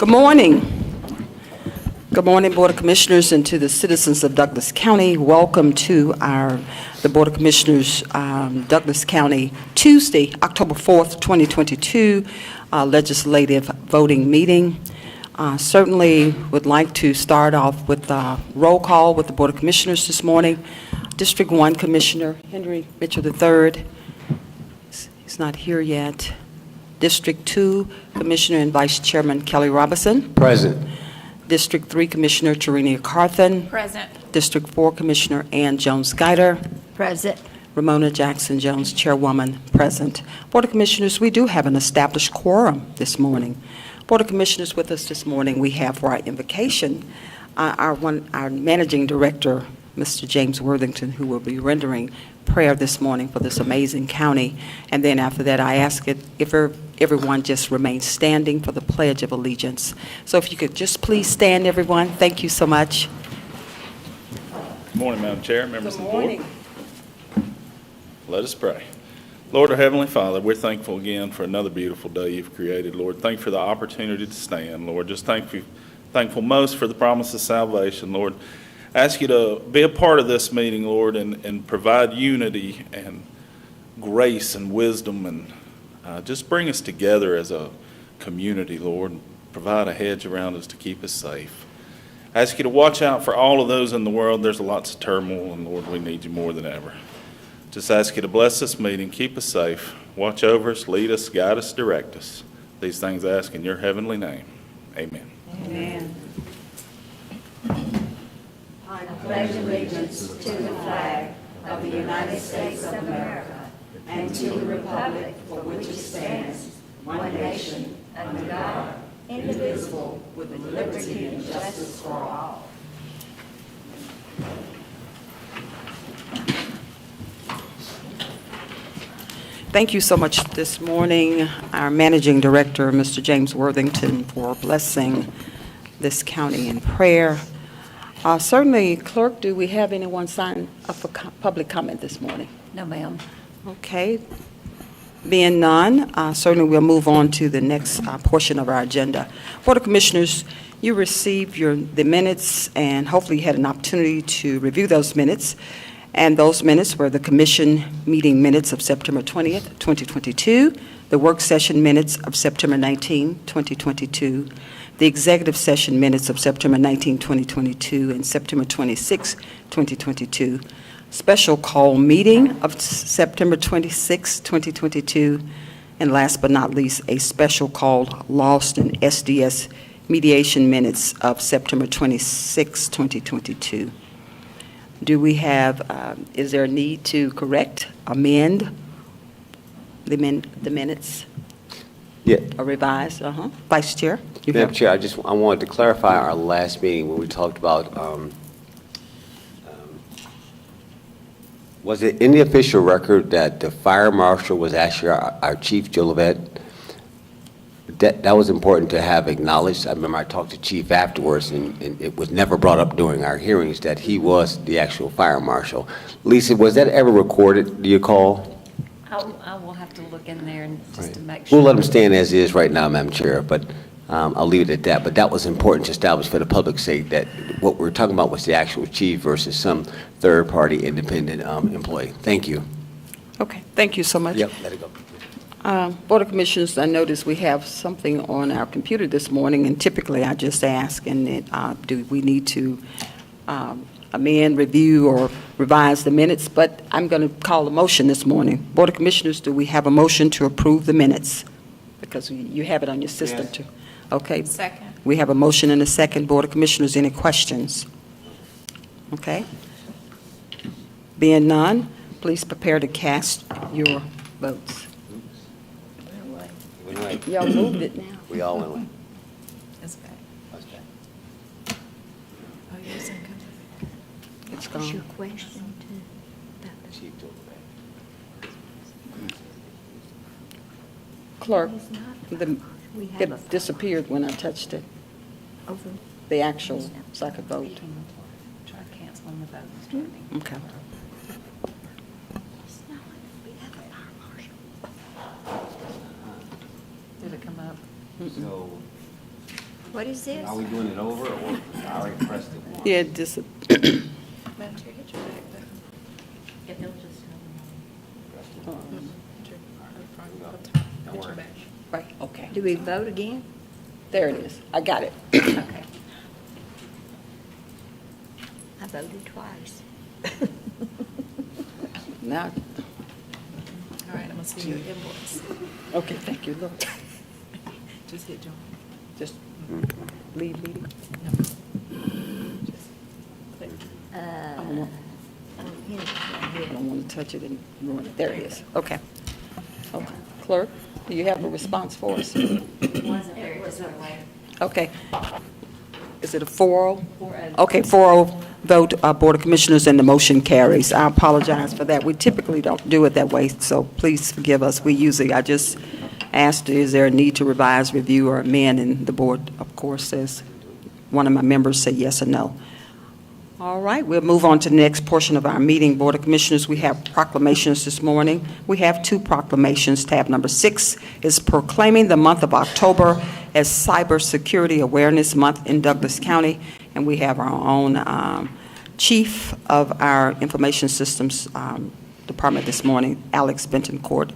Good morning. Good morning, Board of Commissioners, and to the citizens of Douglas County. Welcome to the Board of Commissioners Douglas County Tuesday, October 4th, 2022 legislative voting meeting. Certainly would like to start off with a roll call with the Board of Commissioners this morning. District 1 Commissioner Henry Mitchell III. He's not here yet. District 2 Commissioner and Vice Chairman Kelly Robinson. Present. District 3 Commissioner Tarenia Carthen. Present. District 4 Commissioner Ann Jones-Guider. Present. Ramona Jackson-Jones, Chairwoman, present. Board of Commissioners, we do have an established quorum this morning. Board of Commissioners, with us this morning, we have for our invocation our Managing Director, Mr. James Worthington, who will be rendering prayer this morning for this amazing county. And then after that, I ask if everyone just remains standing for the Pledge of Allegiance. So if you could just please stand, everyone. Thank you so much. Good morning, Madam Chair, members of the board. Good morning. Let us pray. Lord, our Heavenly Father, we're thankful again for another beautiful day you've created, Lord. Thank you for the opportunity to stand, Lord. Just thankful most for the promise of salvation, Lord. I ask you to be a part of this meeting, Lord, and provide unity and grace and wisdom, and just bring us together as a community, Lord, and provide a hedge around us to keep us safe. I ask you to watch out for all of those in the world. There's lots of turmoil, and Lord, we need you more than ever. Just ask you to bless this meeting, keep us safe, watch over us, lead us, guide us, direct us. These things I ask in your heavenly name. Amen. Amen. I pledge allegiance to the flag of the United States of America and to the republic for which it stands, one nation, under God, indivisible, with liberty and justice for all. Thank you so much this morning, our Managing Director, Mr. James Worthington, for blessing this county in prayer. Certainly, Clerk, do we have anyone sign up for public comment this morning? No, ma'am. Okay. Being none, certainly we'll move on to the next portion of our agenda. Board of Commissioners, you received the minutes, and hopefully you had an opportunity to review those minutes. And those minutes were the commission meeting minutes of September 20th, 2022, the work session minutes of September 19, 2022, the executive session minutes of September 19, 2022, and September 26, 2022, special call meeting of September 26, 2022, and last but not least, a special called Lost in SDS mediation minutes of September 26, 2022. Do we have, is there a need to amend the minutes? Yeah. Or revise? Vice Chair? Madam Chair, I wanted to clarify our last meeting when we talked about, was it in the official record that the fire marshal was actually our chief, Joe Levette? That was important to have acknowledged. I remember I talked to Chief afterwards, and it was never brought up during our hearings that he was the actual fire marshal. Lisa, was that ever recorded, do you recall? I will have to look in there and just to make sure. We'll let them stand as is right now, Madam Chair, but I'll leave it at that. But that was important to establish for the public's sake that what we're talking about was the actual chief versus some third-party independent employee. Thank you. Okay, thank you so much. Yep, let it go. Board of Commissioners, I noticed we have something on our computer this morning, and typically I just ask, do we need to amend, review, or revise the minutes? But I'm going to call a motion this morning. Board of Commissioners, do we have a motion to approve the minutes? Because you have it on your system, Yes. too. Okay. Second. We have a motion and a second. Board of Commissioners, any questions? Okay. Being none, please prepare to cast your votes. Y'all moved it now. We all went away. It's back. Oh, yes, I'm coming. It's What's your gone. question to Chief Joe Levette. Clerk, we have a it disappeared when I touched it, over? the actual, so I could vote. Try canceling the vote. Okay. We have a fire marshal. Did it come up? So What is this? Are we doing it over, or I already pressed it? Yeah, just, Madam Chair, hit your back button. If they'll just Don't worry. right, okay. Do we vote again? There it is. I got it. Okay. I voted twice. Now, All right, I'm gonna see your invoice. okay, thank you, Lord. Just hit John. Just leave meeting. I don't want- I don't want to touch it and ruin it. There it is. Okay. Okay. Clerk, do you have a response for us? Wasn't there, just went away. Okay. Is it a 4-0? 4-0. Okay, 4-0 vote, Board of Commissioners, and the motion carries. I apologize for that. We typically don't do it that way, so please forgive us. I just asked, is there a need to revise, review, or amend? And the board, of course, says, one of my members said yes or no. All right, we'll move on to the next portion of our meeting. Board of Commissioners, we have proclamations this morning. We have 2 proclamations. Tab number 6 is proclaiming the month of October as Cybersecurity Awareness Month in Douglas County. And we have our own chief of our Information Systems Department this morning, Alex Bentoncourt,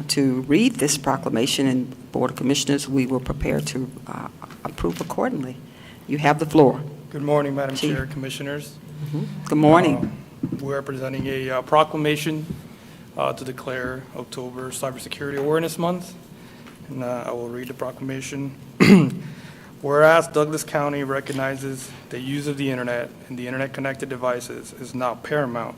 to read this proclamation. And Board of Commissioners, we will prepare to approve accordingly. You have the floor. Good morning, Madam Chief. Chair, Commissioners. Good morning. We're presenting a proclamation to declare October Cybersecurity Awareness Month, and I will read the proclamation. Whereas Douglas County recognizes the use of the internet and the internet-connected devices is now paramount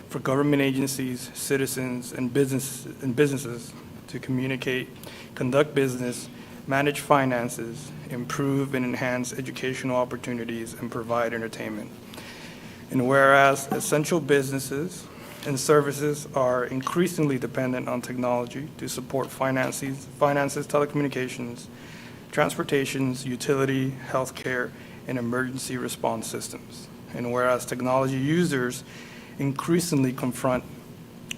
for government agencies, citizens, and businesses to communicate, conduct business, manage finances, improve and enhance educational opportunities, and provide entertainment. And whereas essential businesses and services are increasingly dependent on technology to support finances, telecommunications, transportations, utility, healthcare, and emergency response systems. And whereas technology users increasingly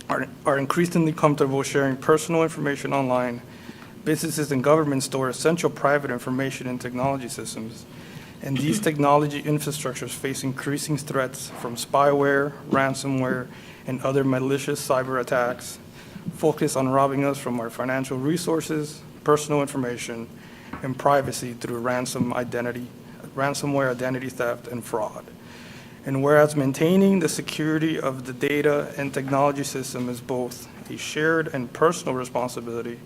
are increasingly comfortable sharing personal information online, businesses and governments store essential private information in technology systems, and these technology infrastructures face increasing threats from spyware, ransomware, and other malicious cyber attacks focused on robbing us from our financial resources, personal information, and privacy through ransomware identity theft and fraud. And whereas maintaining the security of the data and technology system is both a shared and personal responsibility,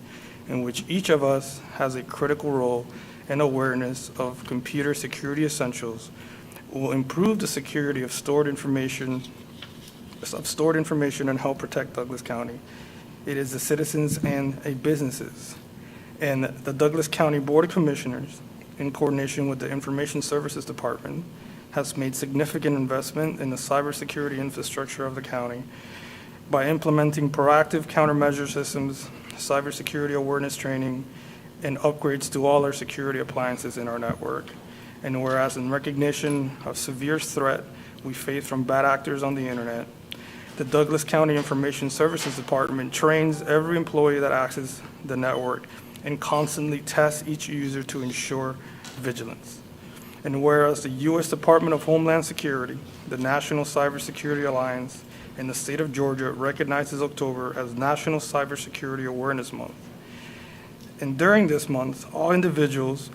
in which each of us has a critical role and awareness of computer security essentials, will improve the security of stored information and help protect Douglas County. It is the citizens and businesses. And the Douglas County Board of Commissioners, in coordination with the Information Services Department, has made significant investment in the cybersecurity infrastructure of the county by implementing proactive countermeasure systems, cybersecurity awareness training, and upgrades to all our security appliances in our network. And whereas in recognition of severe threat we face from bad actors on the internet, the Douglas County Information Services Department trains every employee that accesses the network and constantly tests each user to ensure vigilance. And whereas the U.S. Department of Homeland Security, the National Cybersecurity Alliance, and the state of Georgia recognizes October as National Cybersecurity Awareness Month. And during this month, all individuals,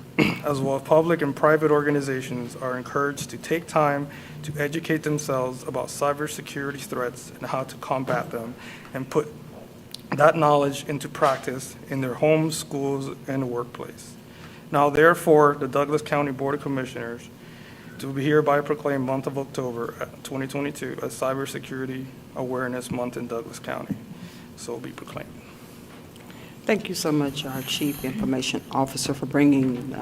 as well as public and private organizations, are encouraged to take time to educate themselves about cybersecurity threats and how to combat them, and put that knowledge into practice in their homes, schools, and workplace. Now, therefore, the Douglas County Board of Commissioners to be hereby proclaim month of October 2022 as Cybersecurity Awareness Month in Douglas County. So be proclaimed. Thank you so much, our Chief Information Officer, for bringing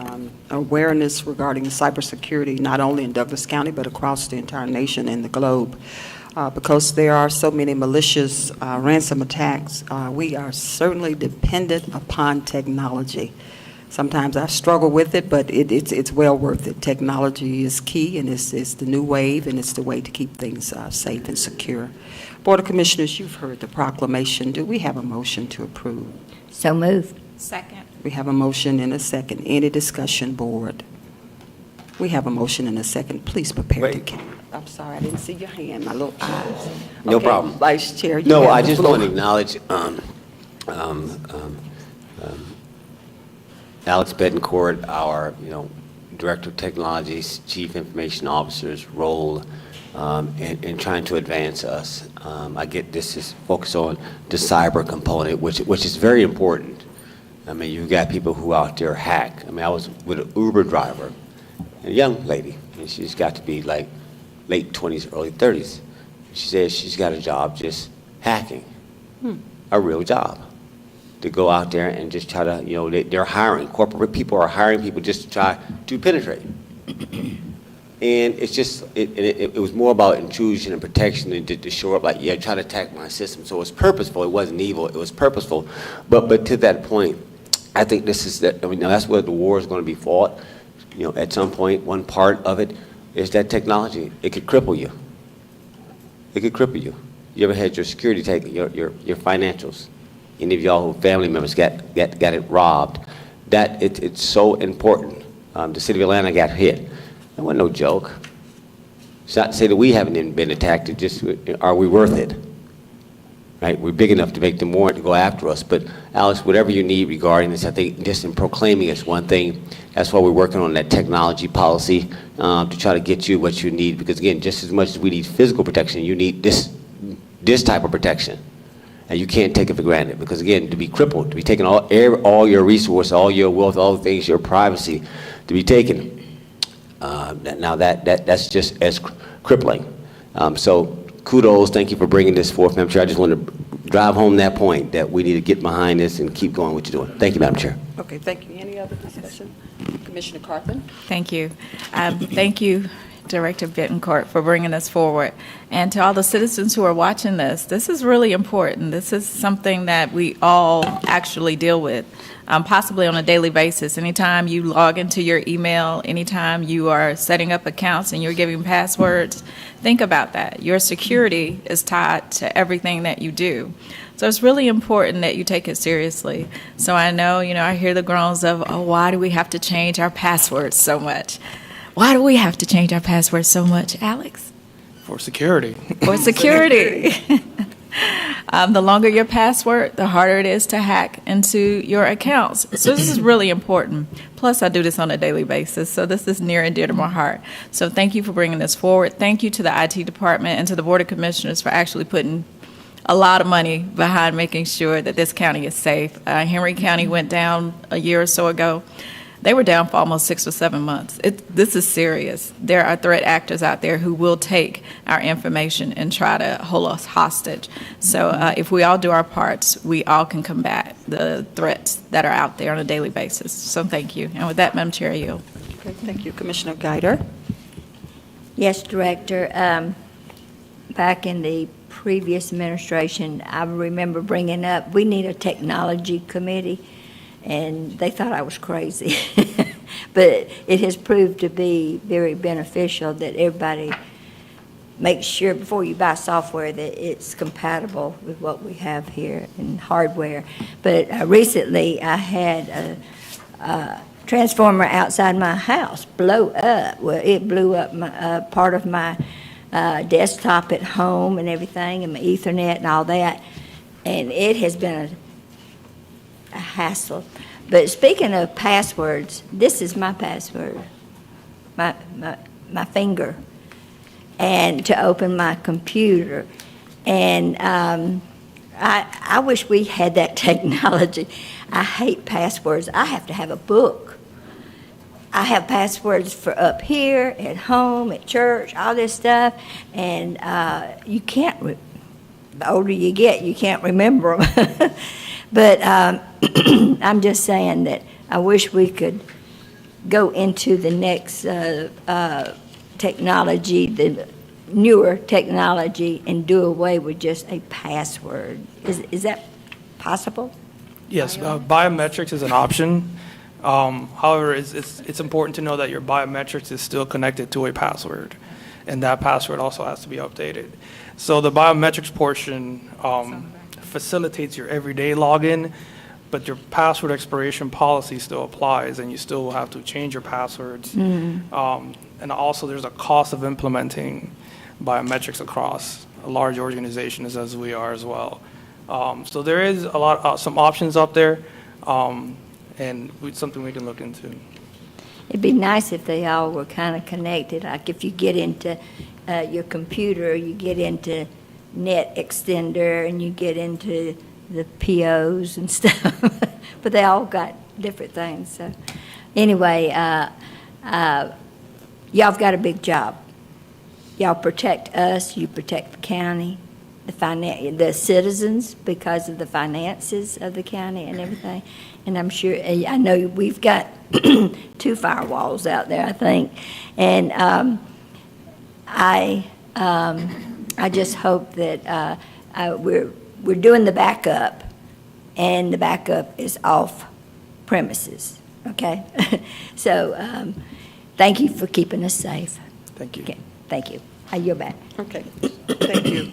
awareness regarding cybersecurity, not only in Douglas County, but across the entire nation and the globe. Because there are so many malicious ransom attacks, we are certainly dependent upon technology. Sometimes I struggle with it, but it's well worth it. Technology is key, and it's the new wave, and it's the way to keep things safe and secure. Board of Commissioners, you've heard the proclamation. Do we have a motion to approve? So moved. Second. We have a motion and a second. Any discussion, board? We have a motion and a second. Please prepare to. Wait. I'm sorry, I didn't see your hand, my little eyes. No Okay, problem. Vice Chair, you No, have I the just floor. want to acknowledge Alex Betancourt, our, Director of Technologies, Chief Information Officer's role in trying to advance us. I get this is focused on the cyber component, which is very important. I mean, you've got people who out there hack. I mean, I was with an Uber driver, a young lady, and she's got to be like late 20s, early 30s. She says she's got a job just hacking, a real job, to go out there and just try to, they're hiring, corporate people are hiring people just to try to penetrate. And it's just, it was more about intrusion and protection than to show up like, yeah, try to attack my system. So it was purposeful, it wasn't evil, it was purposeful. But to that point, I think this is that, that's where the war is going to be fought. At some point, one part of it is that technology. It could cripple you. It could cripple you. You ever had your security taken, your financials? Any of y'all who family members got it robbed? That it's so important. The city of Atlanta got hit. It wasn't no joke. It's not to say that we haven't even been attacked. It just, are we worth it? Right? We're big enough to make them warrant to go after us. But Alex, whatever you need regarding this, I think just in proclaiming it's one thing. That's why we're working on that technology policy to try to get you what you need. Because again, just as much as we need physical protection, you need this type of protection. And you can't take it for granted. Because again, to be crippled, to be taken all your resources, all your wealth, all the things, your privacy, to be taken. Now that's just as crippling. So kudos, thank you for bringing this forth, Madam Chair. I just want to drive home that point that we need to get behind this and keep going what you're doing. Thank you, Madam Chair. Okay, thank you. Any other discussion? Commissioner Carthen? Thank you. Thank you, Director Betancourt, for bringing this forward. And to all the citizens who are watching this is really important. This is something that we all actually deal with, possibly on a daily basis. Anytime you log into your email, anytime you are setting up accounts and you're giving passwords, think about that. Your security is tied to everything that you do. So it's really important that you take it seriously. So I know, I hear the groans of, oh, why do we have to change our passwords so much? Why do we have to change our passwords so much, Alex? For security. For security. The longer your password, the harder it is to hack into your accounts. So this is really important. Plus, I do this on a daily basis, so this is near and dear to my heart. So thank you for bringing this forward. Thank you to the IT department and to the Board of Commissioners for actually putting a lot of money behind making sure that this county is safe. Henry County went down a year or so ago. They were down for almost 6 or 7 months. This is serious. There are threat actors out there who will take our information and try to hold us hostage. So if we all do our parts, we all can combat the threats that are out there on a daily basis. So thank you. And with that, Madam Chair, I yield. Okay, thank you. Commissioner Guider? Yes, Director. Back in the previous administration, I remember bringing up, we need a technology committee, and they thought I was crazy. But it has proved to be very beneficial that everybody makes sure before you buy software that it's compatible with what we have here in hardware. But recently I had a transformer outside my house blow up. Well, it blew up part of my desktop at home and everything, and my Ethernet and all that. And it has been a hassle. But speaking of passwords, this is my password, my finger, and to open my computer. And I wish we had that technology. I hate passwords. I have to have a book. I have passwords for up here, at home, at church, all this stuff, and you can't, the older you get, you can't remember them. But I'm just saying that I wish we could go into the next technology, the newer technology, and do away with just a password. Is that possible? Yes, biometrics is an option. However, it's important to know that your biometrics is still connected to a password, and that password also has to be updated. So the biometrics portion facilitates your everyday login, but your password expiration policy still applies, and you still have to change your passwords. And also, there's a cost of implementing biometrics across a large organization as we are as well. So there is a lot, some options up there, and something we can look into. It'd be nice if they all were kind of connected, like if you get into your computer, you get into Net Extender, and you get into the POs and stuff, but they all got different things, so. Anyway, y'all have got a big job. Y'all protect us, you protect the county, the citizens because of the finances of the county and everything. And I'm sure, I know we've got 2 firewalls out there, I think. And I just hope that we're doing the backup, and the backup is off premises, okay? So thank you for keeping us safe. Thank you. Okay, thank you. I yield back. Okay, thank you.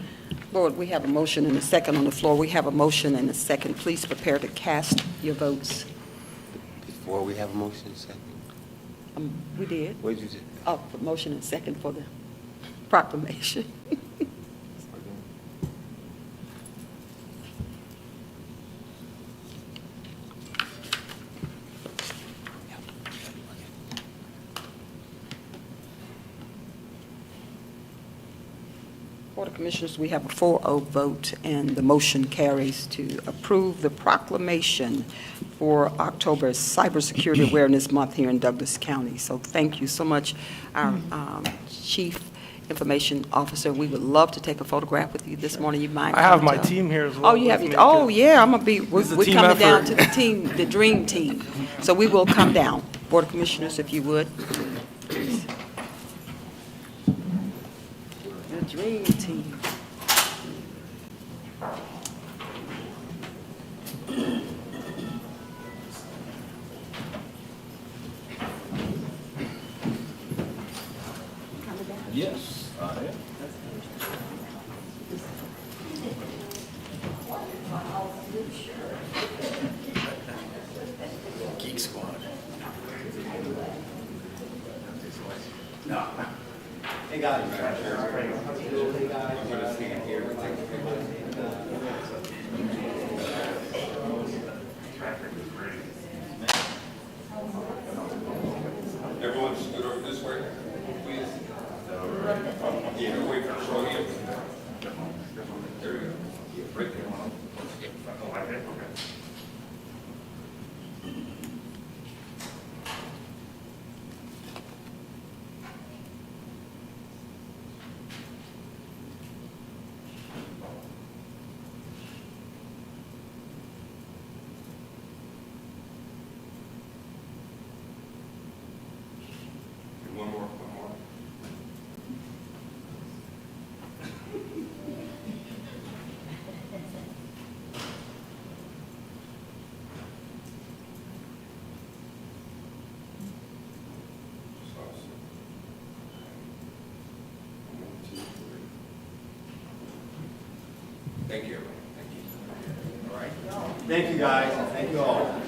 Board, we have a motion and a second on the floor. We have a motion and a second. Please prepare to cast your votes. Before we have a motion, second. We did. What did you say? Oh, the motion and second for the proclamation. Board of Commissioners, we have a 4-0 vote, and the motion carries to approve the proclamation for October's Cybersecurity Awareness Month here in Douglas County. So thank you so much, our Chief Information Officer. We would love to take a photograph with you this morning. You mind? I have coming my to- team here as well. Oh, you have, with me, oh, too. yeah, I'm gonna be, we're This is a team coming down effort. to the team, the dream team. So we will come down. Board of Commissioners, if you would. The dream team. Yes, I am. Geek Squad. Hey, guys. I'm going to stand here. Everyone scoot over this way, please. Yeah, wait for the show here. There we go. Yeah, right there. One more, one more. Thank you, everyone. Thank you. All right. Thank you, guys. Thank you all.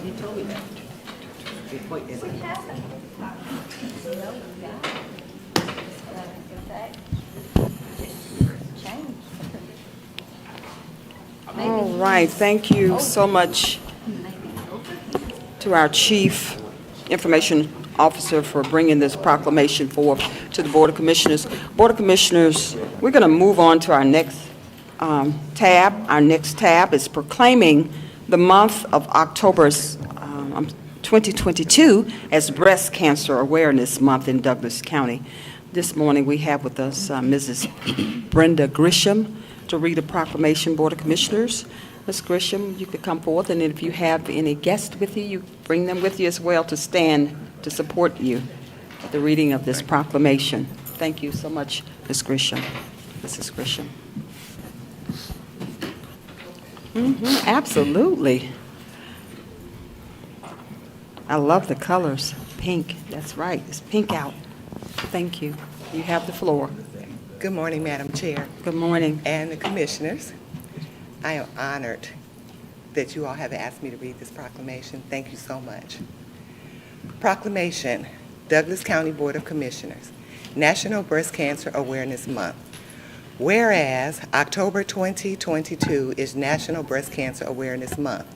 You told me that. All right, thank you so much to our Chief Information Officer for bringing this proclamation forth to the Board of Commissioners. Board of Commissioners, we're going to move on to our next tab. Our next tab is proclaiming the month of October 2022 as Breast Cancer Awareness Month in Douglas County. This morning, we have with us Mrs. Brenda Grisham to read a proclamation, Board of Commissioners. Ms. Grisham, you could come forth, and if you have any guests with you, you bring them with you as well to stand to support you at the reading of this proclamation. Thank you so much, Ms. Grisham. Mrs. Grisham. Absolutely. I love the colors. Pink, that's right. It's pink out. Thank you. You have the floor. Good morning, Madam Chair Good morning. and the Commissioners. I am honored that you all have asked me to read this proclamation. Thank you so much. Proclamation, Douglas County Board of Commissioners, National Breast Cancer Awareness Month. Whereas October 2022 is National Breast Cancer Awareness Month,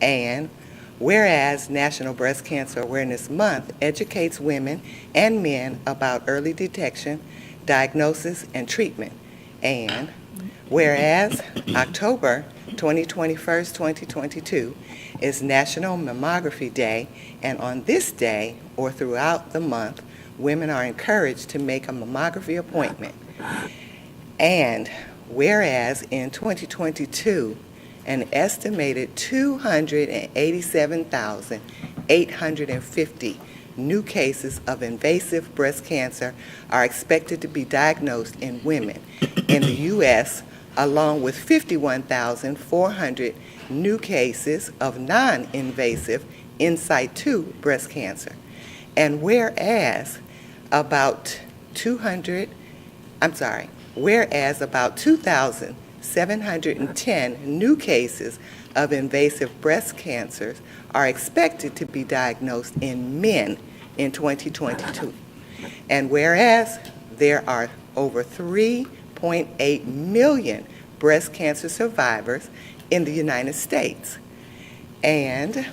and whereas National Breast Cancer Awareness Month educates women and men about early detection, diagnosis, and treatment, and whereas October 2022 is National Mammography Day, and on this day or throughout the month, women are encouraged to make a mammography appointment. And whereas in 2022, an estimated 287,850 new cases of invasive breast cancer are expected to be diagnosed in women in the U.S., along with 51,400 new cases of non-invasive in situ breast cancer. And whereas about 2,710 new cases of invasive breast cancers are expected to be diagnosed in men in 2022. And whereas there are over 3.8 million breast cancer survivors in the United States. And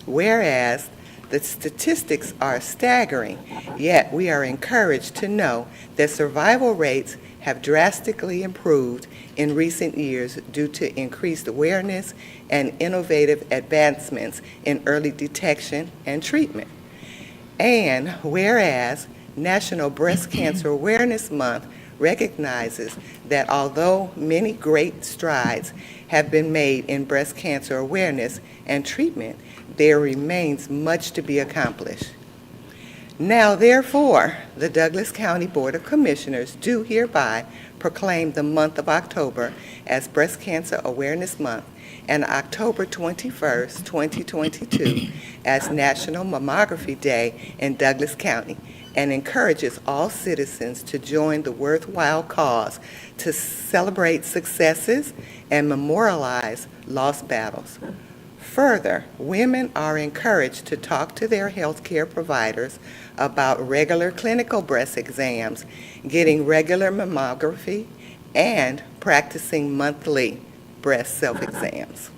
whereas the statistics are staggering, yet we are encouraged to know that survival rates have drastically improved in recent years due to increased awareness and innovative advancements in early detection and treatment. And whereas National Breast Cancer Awareness Month recognizes that although many great strides have been made in breast cancer awareness and treatment, there remains much to be accomplished. Now, therefore, the Douglas County Board of Commissioners do hereby proclaim the month of October as Breast Cancer Awareness Month and October 21st, 2022 as National Mammography Day in Douglas County, and encourages all citizens to join the worthwhile cause to celebrate successes and memorialize lost battles. Further, women are encouraged to talk to their health care providers about regular clinical breast exams, getting regular mammography, and practicing monthly breast self-exams.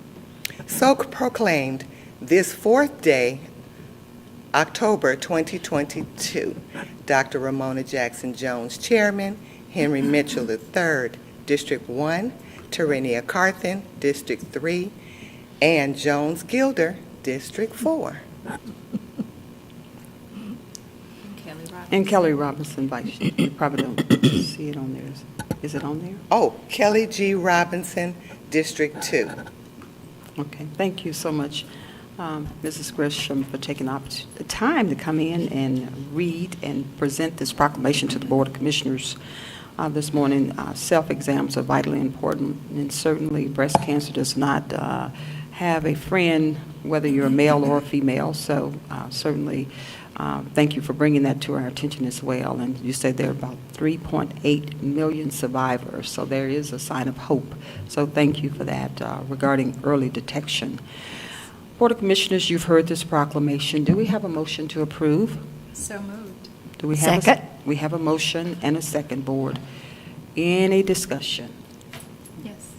So proclaimed this fourth day, October 2022, Dr. Ramona Jackson Jones, Chairman, Henry Mitchell III, District 1, Terenia Carthen, District 3, and Jones Gilder, District 4. And Kelly Robinson, Vice. You probably don't see it on there. Is it on there? Oh, Kelly G. Robinson, District 2. Okay, thank you so much, Mrs. Grisham, for taking the time to come in and read and present this proclamation to the Board of Commissioners this morning. Self-exams are vitally important, and certainly breast cancer does not have a friend, whether you're a male or a female, so certainly thank you for bringing that to our attention as well. And you said there are about 3.8 million survivors, so there is a sign of hope. So thank you for that regarding early detection. Board of Commissioners, you've heard this proclamation. Do we have a motion to approve? So moved. Do we have Second. We have a motion and a second, Board. Any discussion? Yes.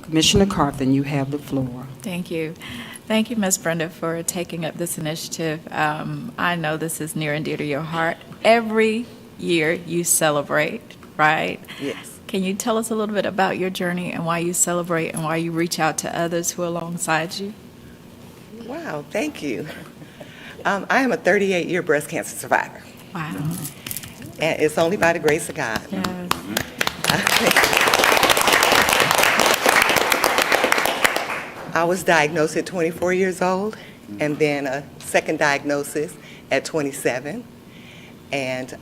Commissioner Carthen, you have the floor. Thank you. Thank you, Ms. Brenda, for taking up this initiative. I know this is near and dear to your heart. Every year you celebrate, right? Yes. Can you tell us a little bit about your journey and why you celebrate and why you reach out to others who are alongside you? Wow, thank you. I am a 38-year breast cancer survivor, Wow. and it's only by the grace of God. Yes. I was diagnosed at 24 years old, and then a second diagnosis at 27. And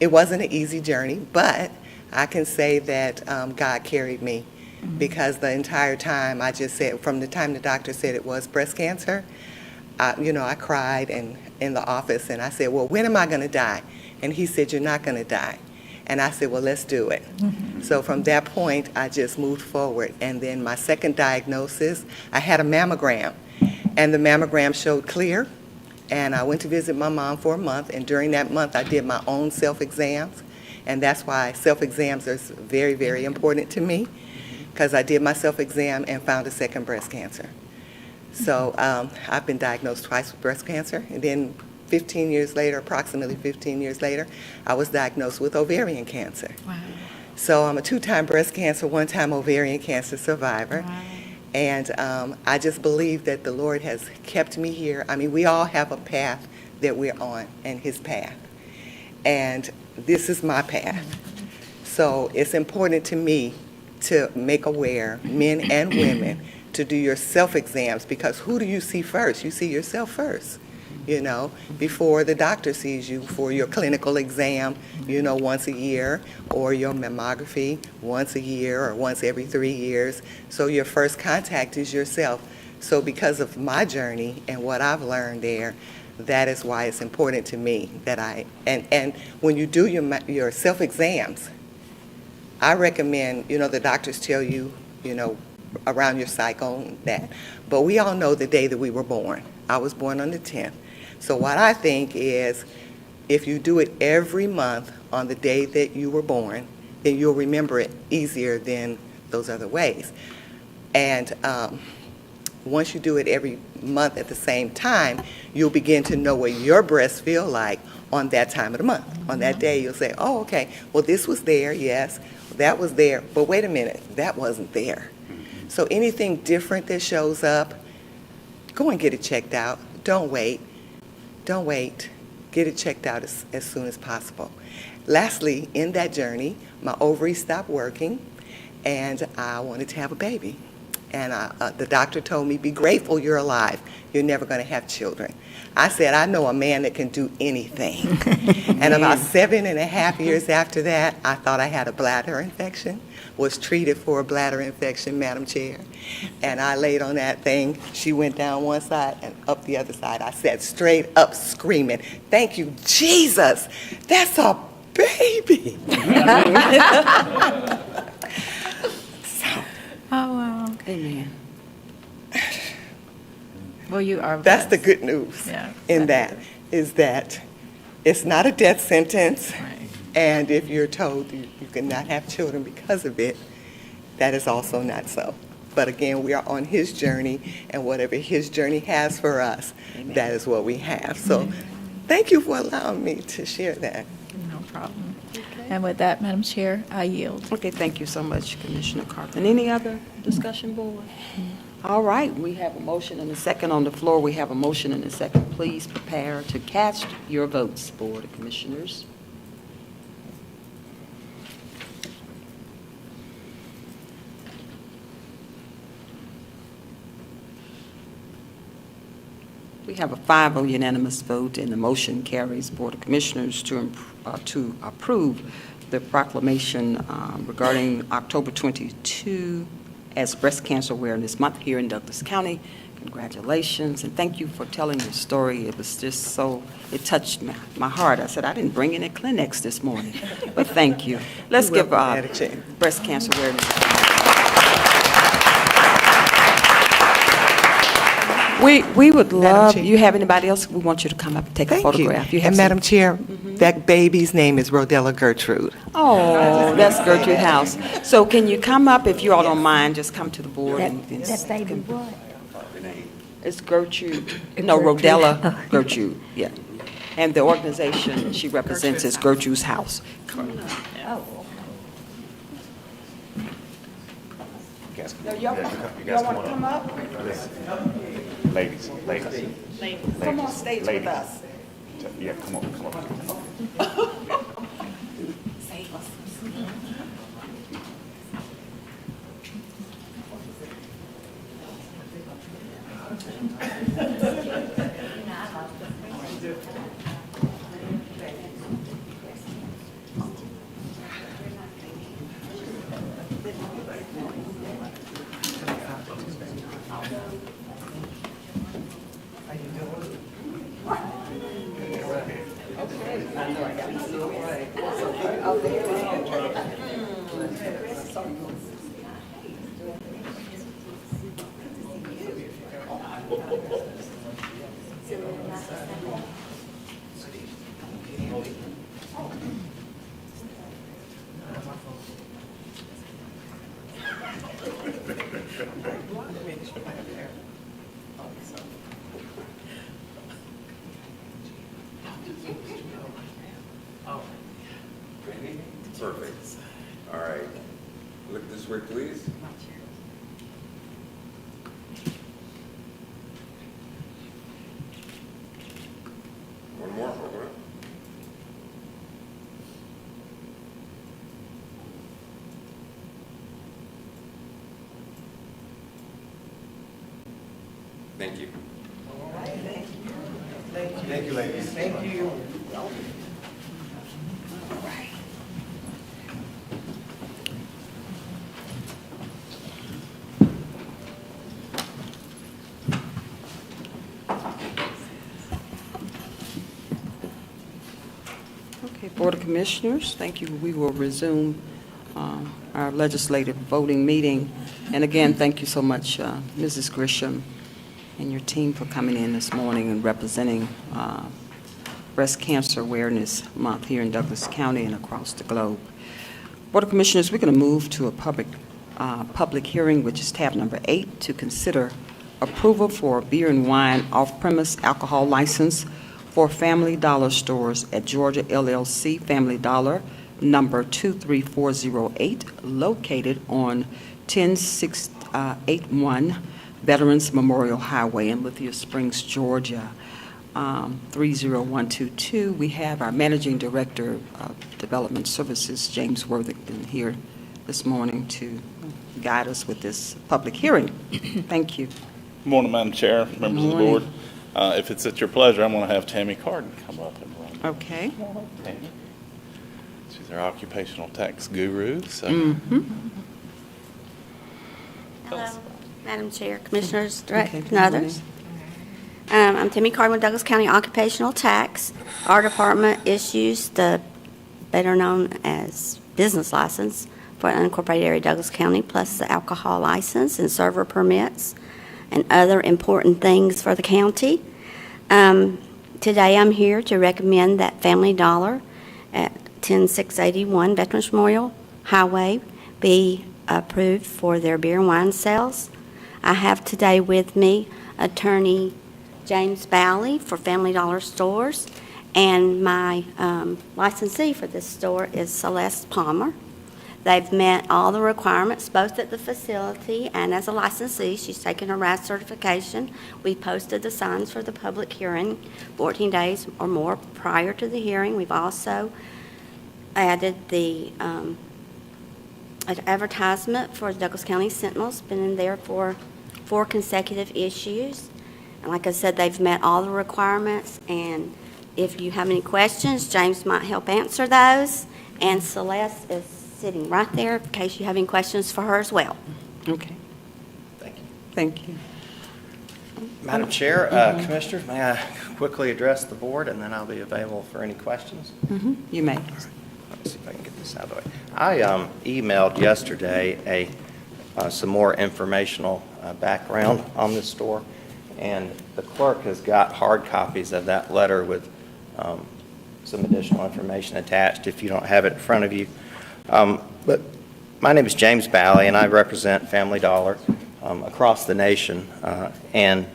it wasn't an easy journey, but I can say that God carried me, because the entire time I just said, from the time the doctor said it was breast cancer, I cried in the office, and I said, well, when am I going to die? And he said, you're not going to die. And I said, well, let's do it. So from that point, I just moved forward. And then my second diagnosis, I had a mammogram, and the mammogram showed clear. And I went to visit my mom for a month, and during that month, I did my own self-exams. And that's why self-exams are very, very important to me, because I did my self-exam and found a second breast cancer. So I've been diagnosed twice with breast cancer, and then 15 years later, approximately 15 years later, I was diagnosed with ovarian cancer. Wow. So I'm a 2-time breast cancer, 1-time ovarian cancer survivor. Wow. And I just believe that the Lord has kept me here. I mean, we all have a path that we're on, and his path. And this is my path. So it's important to me to make aware, men and women, to do your self-exams, because who do you see first? You see yourself first, before the doctor sees you for your clinical exam, once a year, or your mammography once a year or once every 3 years. So your first contact is yourself. So because of my journey and what I've learned there, that is why it's important to me that and when you do your self-exams, I recommend, the doctors tell you, around your cycle and that. But we all know the day that we were born. I was born on the 10th. So what I think is, if you do it every month on the day that you were born, then you'll remember it easier than those other ways. And once you do it every month at the same time, you'll begin to know what your breasts feel like on that time of the month. On that day, you'll say, oh, okay, well, this was there, yes, that was there, but wait a minute, that wasn't there. So anything different that shows up, go and get it checked out. Don't wait. Don't wait. Get it checked out as soon as possible. Lastly, in that journey, my ovaries stopped working, and I wanted to have a baby. And the doctor told me, be grateful you're alive. You're never going to have children. I said, I know a man that can do anything. And about 7.5 years after that, I thought I had a bladder infection, was treated for a bladder infection, Madam Chair. And I laid on that thing. She went down one side and up the other side. I sat straight up screaming, thank you, Jesus. That's a baby. Oh, wow. Amen. Well, you are That's the blessed. good news Yeah. in that, is that it's not a death sentence. Right. And if you're told you cannot have children because of it, that is also not so. But again, we are on his journey, and whatever his journey has for us, that is what we have. So thank you for allowing me to share that. No problem. And with that, Madam Chair, I yield. Okay, thank you so much, Commissioner Carpenter. Any other discussion, board? All right, we have a motion and a second on the floor. We have a motion and a second. Please prepare to cast your votes, Board of Commissioners. We have a 5-0 unanimous vote, and the motion carries. Board of Commissioners to approve the proclamation regarding October 22 as Breast Cancer Awareness Month here in Douglas County. Congratulations, and thank you for telling your story. It was just so, it touched my heart. I said, I didn't bring any Kleenex this morning, but thank you. Let's You're give welcome, Madam Chair. Breast Cancer Awareness. We would love, Chair. you have anybody else? We want you to come up and take a Thank you. photograph. You have And some- Madam Chair, that baby's name is Rodella Gertrude. Oh, that's Gertrude House. So can you come up, if you all don't mind, just come to the board and That baby what? It's Gertrude, no, Rodella Gertrude, yeah. And the organization she represents is Gertrude's House. Oh, Y'all want to come up? Ladies. Come on stage with us. Yeah, come on. Save us. Perfect. All right. Look this way, please. One more. Hold on. Thank you. Thank you, ladies. Thank you. Okay, Board of Commissioners, thank you. We will resume our legislative voting meeting. And again, thank you so much, Mrs. Grisham and your team for coming in this morning and representing Breast Cancer Awareness Month here in Douglas County and across the globe. Board of Commissioners, we're going to move to a public hearing, which is tab number 8, to consider approval for a beer and wine off-premise alcohol license for Family Dollar stores at Georgia LLC Family Dollar, number 23408, located on 10681 Veterans Memorial Highway in Lithia Springs, Georgia, 30122. We have our Managing Director of Development Services, James Worthington, here this morning to guide us with this public hearing. Thank you. Good morning, Madam Chair, members of the board. If it's at your pleasure, I'm going to have Tammy Carden come up and run. Okay. Tammy. She's our occupational tax guru, so. Hello, Madam Chair, Commissioners, Director, Okay, and others. I'm Tammy Cardin with Douglas County Occupational Tax. Our department issues the better known as business license for unincorporated area Douglas County, plus the alcohol license and server permits and other important things for the county. Today I'm here to recommend that Family Dollar at 10681 Veterans Memorial Highway be approved for their beer and wine sales. I have today with me Attorney James Bally for Family Dollar Stores, and my licensee for this store is Celeste Palmer. They've met all the requirements, both at the facility and as a licensee. She's taken her RAS certification. We posted the signs for the public hearing 14 days or more prior to the hearing. We've also added the advertisement for the Douglas County Sentinel. It's been in there for 4 consecutive issues. And like I said, they've met all the requirements. And if you have any questions, James might help answer those. And Celeste is sitting right there in case you have any questions for her as well. Okay. Thank you. Thank you. Madam Chair, Commissioners, may I quickly address the board, and then I'll be available for any questions? You may. Let me see if I can get this out of the way. I emailed yesterday some more informational background on this store, and the clerk has got hard copies of that letter with some additional information attached if you don't have it in front of you. But my name is James Bally, and I represent Family Dollar across the nation. And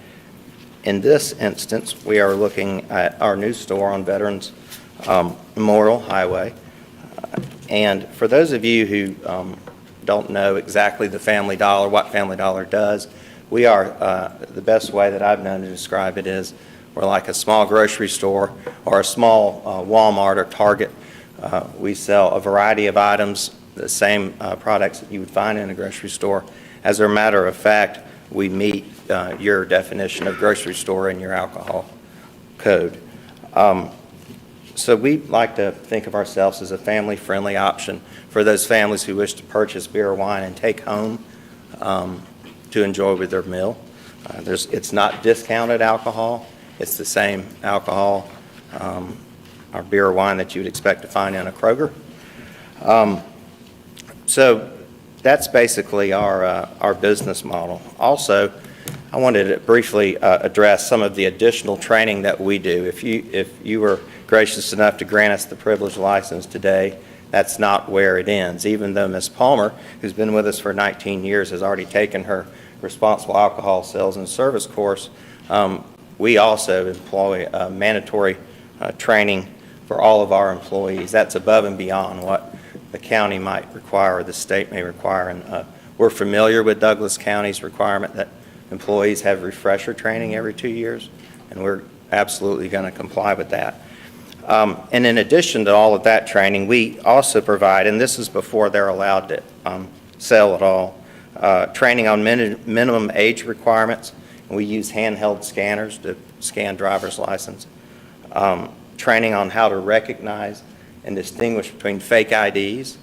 in this instance, we are looking at our new store on Veterans Memorial Highway. And for those of you who don't know exactly the Family Dollar, what Family Dollar does, we are, the best way that I've known to describe it is, we're like a small grocery store or a small Walmart or Target. We sell a variety of items, the same products that you would find in a grocery store. As a matter of fact, we meet your definition of grocery store in your alcohol code. So we like to think of ourselves as a family-friendly option for those families who wish to purchase beer or wine and take home to enjoy with their meal. It's not discounted alcohol. It's the same alcohol or beer or wine that you would expect to find in a Kroger. So that's basically our business model. Also, I wanted to briefly address some of the additional training that we do. If you were gracious enough to grant us the privileged license today, that's not where it ends. Even though Ms. Palmer, who's been with us for 19 years, has already taken her responsible alcohol sales and service course, we also employ mandatory training for all of our employees. That's above and beyond what the county might require or the state may require. And we're familiar with Douglas County's requirement that employees have refresher training every 2 years, and we're absolutely going to comply with that. And in addition to all of that training, we also provide, and this is before they're allowed to sell at all, training on minimum age requirements. And we use handheld scanners to scan driver's license. Training on how to recognize and distinguish between fake IDs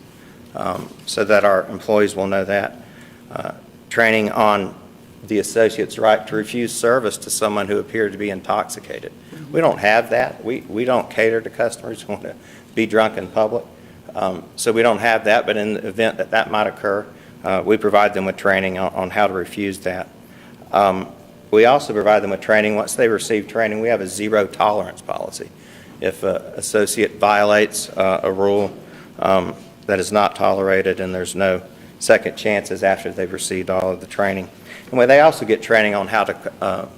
so that our employees will know that. Training on the associate's right to refuse service to someone who appeared to be intoxicated. We don't have that. We don't cater to customers who want to be drunk in public. So we don't have that, but in the event that that might occur, we provide them with training on how to refuse that. We also provide them with training. Once they receive training, we have a zero tolerance policy. If an associate violates a rule that is not tolerated, and there's no second chances after they've received all of the training. And they also get training on how to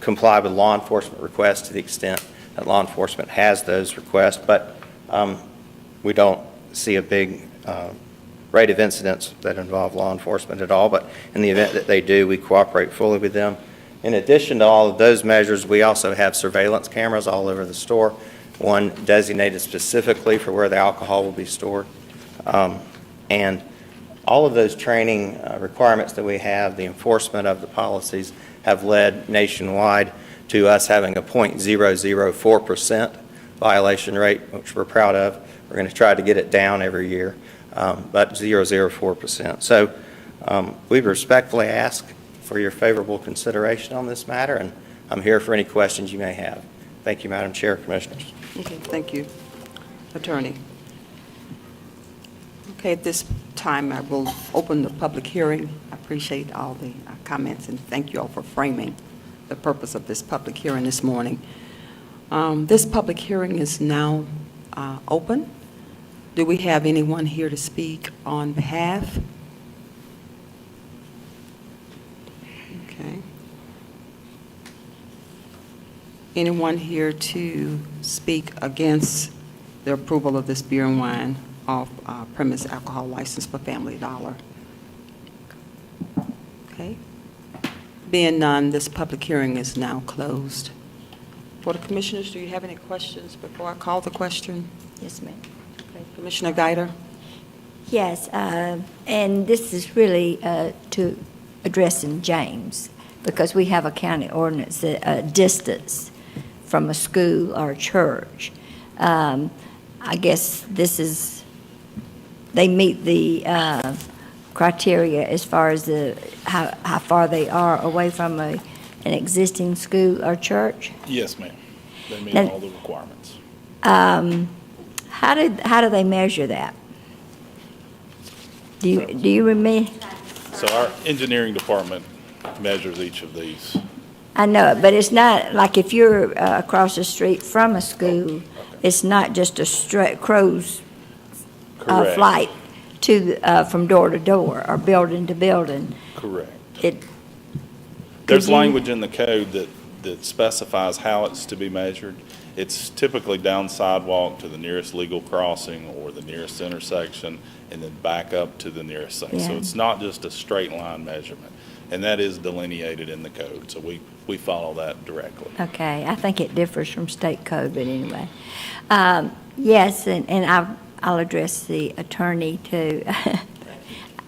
comply with law enforcement requests to the extent that law enforcement has those requests, but we don't see a big rate of incidents that involve law enforcement at all, but in the event that they do, we cooperate fully with them. In addition to all of those measures, we also have surveillance cameras all over the store, one designated specifically for where the alcohol will be stored. And all of those training requirements that we have, the enforcement of the policies, have led nationwide to us having a 0.004% violation rate, which we're proud of. We're going to try to get it down every year, but 0.004%. So we respectfully ask for your favorable consideration on this matter, and I'm here for any questions you may have. Thank you, Madam Chair, Commissioners. Okay, thank you. Attorney. Okay, at this time, I will open the public hearing. I appreciate all the comments, and thank you all for framing the purpose of this public hearing this morning. This public hearing is now open. Do we have anyone here to speak on behalf? Okay. Anyone here to speak against the approval of this beer and wine off-premise alcohol license for Family Dollar? Okay. Being none, this public hearing is now closed. Board of Commissioners, do you have any questions before I call the question? Yes, ma'am. Okay. Commissioner Guider? Yes, and this is really to addressing James, because we have a county ordinance that distance from a school or a church. I guess this is, they meet the criteria as far as how far they are away from an existing school or church. Yes, ma'am. They meet Now- all the requirements. How do they measure that? Do you remember? So our engineering department measures each of these. I know it, but it's not like if you're across the street from a school, it's not just a straight crow's Correct. flight to from door to door or building to building. Correct. There's Could you- language in the code that specifies how it's to be measured. It's typically down sidewalk to the nearest legal crossing or the nearest intersection, and then back up to the nearest thing. So Yeah. it's not just a straight line measurement, and that is delineated in the code, so we follow that directly. Okay, I think it differs from state code, but anyway. Yes, and I'll address the attorney too.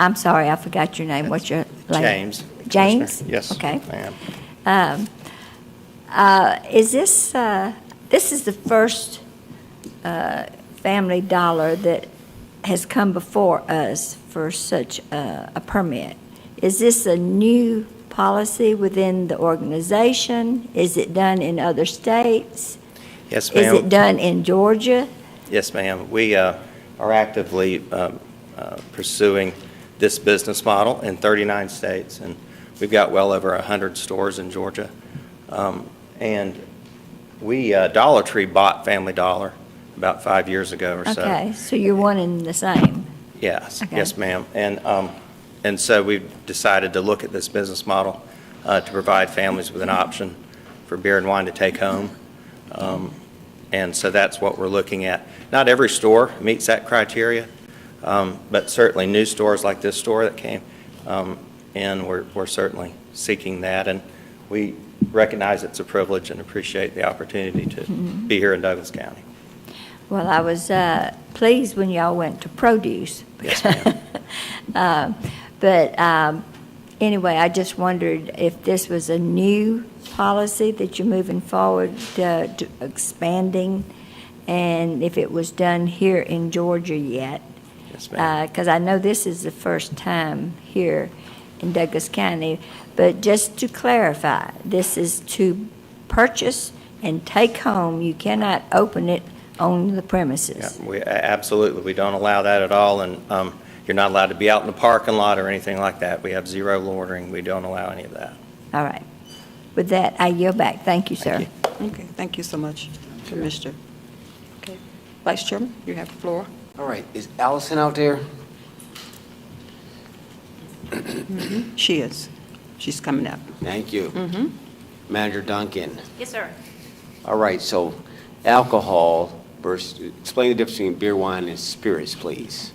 I'm sorry, I forgot your name. What's your name? James. James? Commissioner. Yes, Okay. ma'am. Is this is the first Family Dollar that has come before us for such a permit. Is this a new policy within the organization? Is it done in other states? Yes, Is it ma'am. done in Georgia? Yes, ma'am. We are actively pursuing this business model in 39 states, and we've got well over 100 stores in Georgia. And we, Dollar Tree bought Family Dollar about 5 years ago or so. Okay, so you're one and the same. Yes, Okay. yes, ma'am. And so we've decided to look at this business model to provide families with an option for beer and wine to take home. And so that's what we're looking at. Not every store meets that criteria, but certainly new stores like this store that came in, we're certainly seeking that. And we recognize it's a privilege and appreciate the opportunity to be here in Douglas County. Well, I was pleased when y'all went to produce. Yes, ma'am. But anyway, I just wondered if this was a new policy that you're moving forward to expanding, and if it was done here in Georgia yet. Yes, ma'am. Because I know this is the first time here in Douglas County. But just to clarify, this is to purchase and take home. You cannot open it on the premises. Yeah, absolutely, we don't allow that at all, and you're not allowed to be out in the parking lot or anything like that. We have zero loitering, we don't allow any of that. All right. With that, I yield back. Thank you, sir. Thank you. Okay, thank you so much, Commissioner. Okay, Vice Chairman, you have the floor. All right, is Allison out there? She is. She's coming up. Thank you. Manager Duncan. Yes, sir. All right, so alcohol versus, explain the difference between beer, wine, and spirits, please.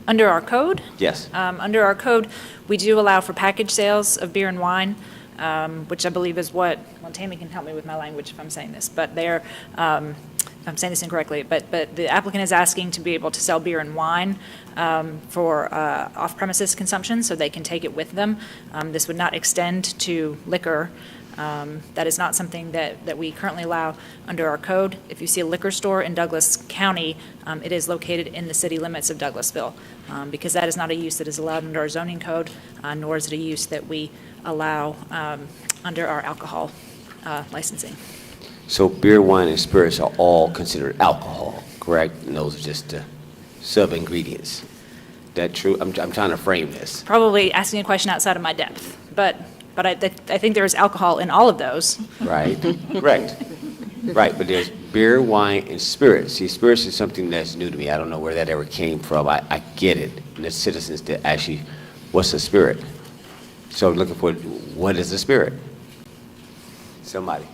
Under our code, Yes. under our code, we do allow for package sales of beer and wine, which I believe is what, well, Tammy can help me with my language if I'm saying this, but they're, I'm saying this incorrectly, but the applicant is asking to be able to sell beer and wine for off-premises consumption, so they can take it with them. This would not extend to liquor. That is not something that we currently allow under our code. If you see a liquor store in Douglas County, it is located in the city limits of Douglasville, because that is not a use that is allowed under our zoning code, nor is it a use that we allow under our alcohol licensing. So beer, wine, and spirits are all considered alcohol, correct? And those are just the sub-ingredients. That true? I'm trying to frame this. Probably asking a question outside of my depth, but I think there is alcohol in all of those. Right, correct. Right, but there's beer, wine, and spirits. See, spirits is something that's new to me. I don't know where that ever came from. I get it. And the citizens that actually, what's a spirit? So I'm looking for, what is a spirit? Somebody.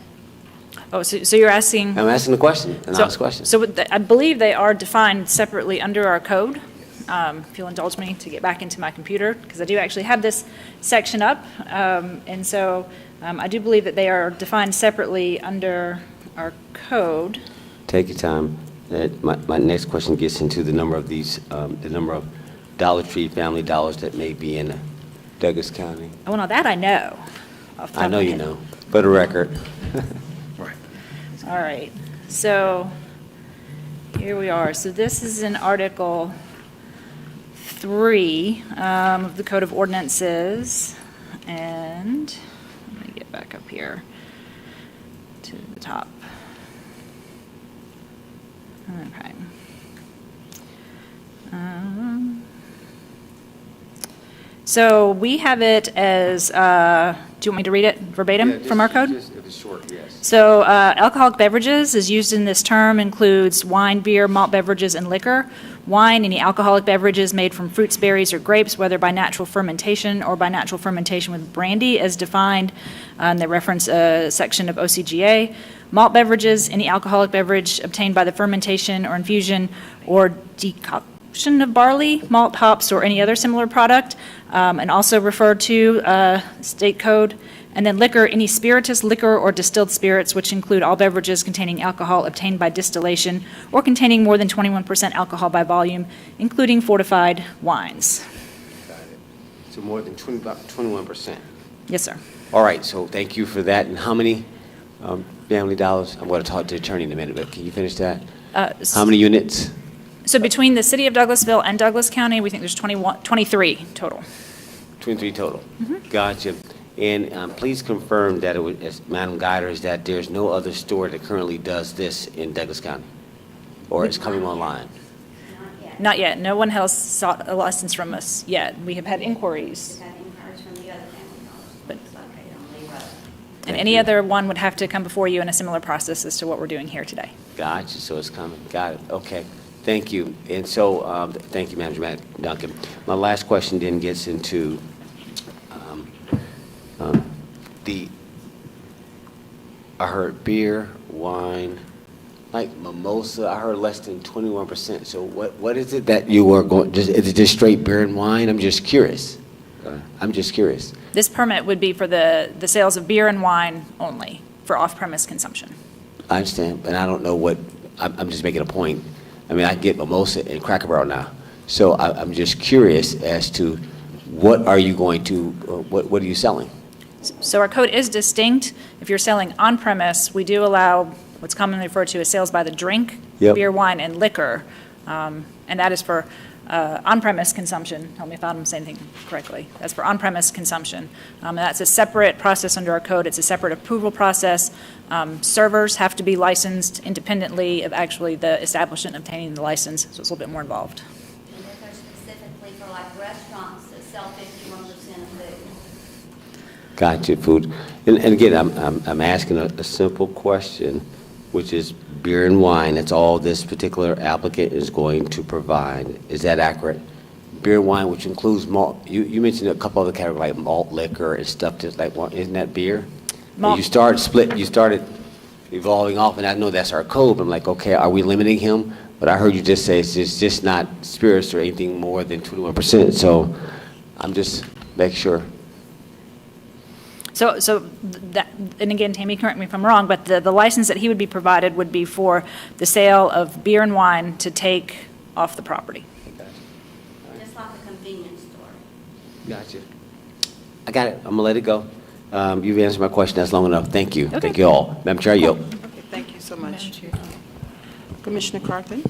Oh, so you're asking? I'm asking the question, an honest question. So I believe they are defined separately under our code. If you'll indulge me to get back into my computer, because I do actually have this section up. And so I do believe that they are defined separately under our code. Take your time. My next question gets into the number of these, the number of Dollar Tree Family Dollars that may be in Douglas County. Well, now that I know. off the top I of know my you head. know, for the record. All right, so here we are. So this is in Article 3 of the Code of Ordinances. And let me get back up here to the top. Okay. So we have it as, do you want me to read it verbatim from our code? If it's short, yes. So alcoholic beverages is used in this term includes wine, beer, malt beverages, and liquor. Wine, any alcoholic beverages made from fruits, berries, or grapes, whether by natural fermentation or by natural fermentation with brandy, as defined in the reference section of OCGA. Malt beverages, any alcoholic beverage obtained by the fermentation or infusion or decoction of barley, malt, hops, or any other similar product, and also referred to state code. And then liquor, any spirituous liquor or distilled spirits, which include all beverages containing alcohol obtained by distillation or containing more than 21% alcohol by volume, including fortified wines. Got it. So more than 21%. Yes, sir. All right, so thank you for that. And how many Family Dollars? I'm going to talk to the attorney in a minute, but can you finish that? How many units? So between the city of Douglasville and Douglas County, we think there's 23 total. 23 total. Gotcha. And please confirm that, as Madam Guider, is that there's no other store that currently does this in Douglas County? Or is coming online? Not yet. No one has sought a license from us yet. We have had inquiries. Got inquiries from the other family dollars. And Thank any you. other one would have to come before you in a similar process as to what we're doing here today. Gotcha, so it's coming. Got it, okay. Thank you. And so, thank you, Manager Matt Duncan. My last question then gets into I heard beer, wine, like mimosa, I heard less than 21%. So what is it that you are going, is it just straight beer and wine? I'm just curious. I'm just curious. This permit would be for the sales of beer and wine only, for off-premise consumption. I understand, and I don't know what, I'm just making a point. I mean, I get mimosa and Cracker Barrel now. So I'm just curious as to what are you going to, what are you selling? So our code is distinct. If you're selling on-premise, we do allow what's commonly referred to as sales by the drink, Yep. beer, wine, and liquor. And that is for on-premise consumption. Tell me if I'm saying anything correctly. That's for on-premise consumption. And that's a separate process under our code. It's a separate approval process. Servers have to be licensed independently of actually the establishment obtaining the license, so it's a little bit more involved. And if they're specifically for like restaurants that sell 51% of food. Gotcha, food. And again, I'm asking a simple question, which is beer and wine. That's all this particular applicant is going to provide. Is that accurate? Beer and wine, which includes malt. You mentioned a couple other categories like malt liquor and stuff just like, well, isn't that beer? And Malt. you started evolving off, and I know that's our code, but I'm like, okay, are we limiting him? But I heard you just say it's just not spirits or anything more than 21%. So I'm just making sure. So that, and again, Tammy, correct me if I'm wrong, but the license that he would be provided would be for the sale of beer and wine to take off the property. Just like a convenience store. Gotcha. I got it. I'm gonna let it go. You've answered my question. That's long enough. Thank you. Okay. Thank you all. Madam Chair, I yield. Okay, thank you so much. Commissioner Carthen?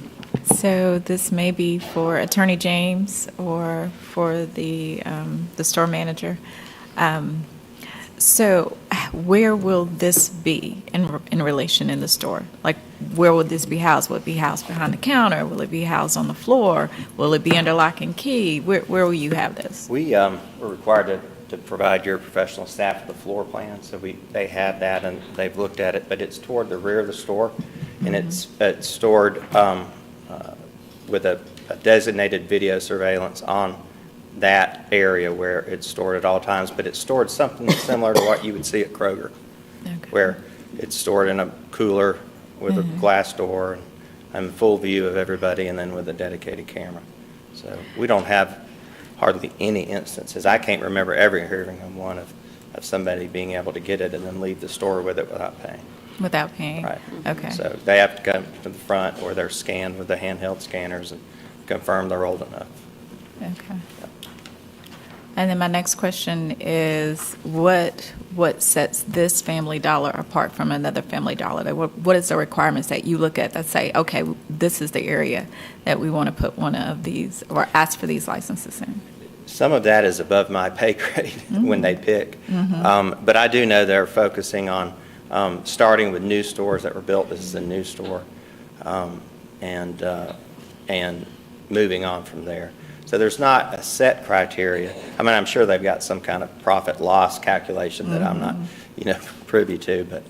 So this may be for Attorney James or for the store manager. So where will this be in relation in the store? Like, where will this be housed? Will it be housed behind the counter? Will it be housed on the floor? Will it be under lock and key? Where will you have this? We're required to provide your professional staff with the floor plan, so they have that and they've looked at it, but it's toward the rear of the store, and it's stored with a designated video surveillance on that area where it's stored at all times, but it's stored something similar to what you would see at Kroger, where it's stored in a cooler with a glass door and full view of everybody, and then with a dedicated camera. So we don't have hardly any instances. I can't remember ever hearing of one of somebody being able to get it and then leave the store with it without paying. Without paying? Right. Okay. So they have to come to the front where they're scanned with the handheld scanners and confirm they're old enough. Okay. And then my next question is, what sets this Family Dollar apart from another Family Dollar? What is the requirements that you look at that say, okay, this is the area that we want to put one of these or ask for these licenses in? Some of that is above my pay grade when they pick. But I do know they're focusing on starting with new stores that were built. This is a new store, and moving on from there. So there's not a set criteria. I mean, I'm sure they've got some kind of profit loss calculation that I'm not, privy to, but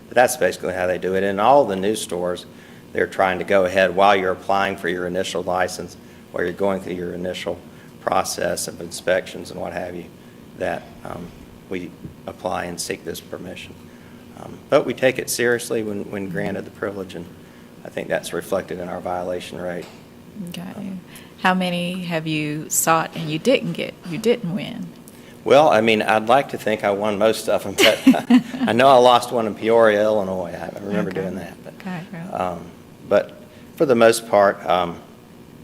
that's basically how they do it. In all the new stores, they're trying to go ahead while you're applying for your initial license, while you're going through your initial process of inspections and what have you, that we apply and seek this permission. But we take it seriously when granted the privilege, and I think that's reflected in our violation rate. Got you. How many have you sought and you didn't get? You didn't win? Well, I mean, I'd like to think I won most of them, but I know I lost one in Peoria, Illinois. I remember doing that. But for the most part,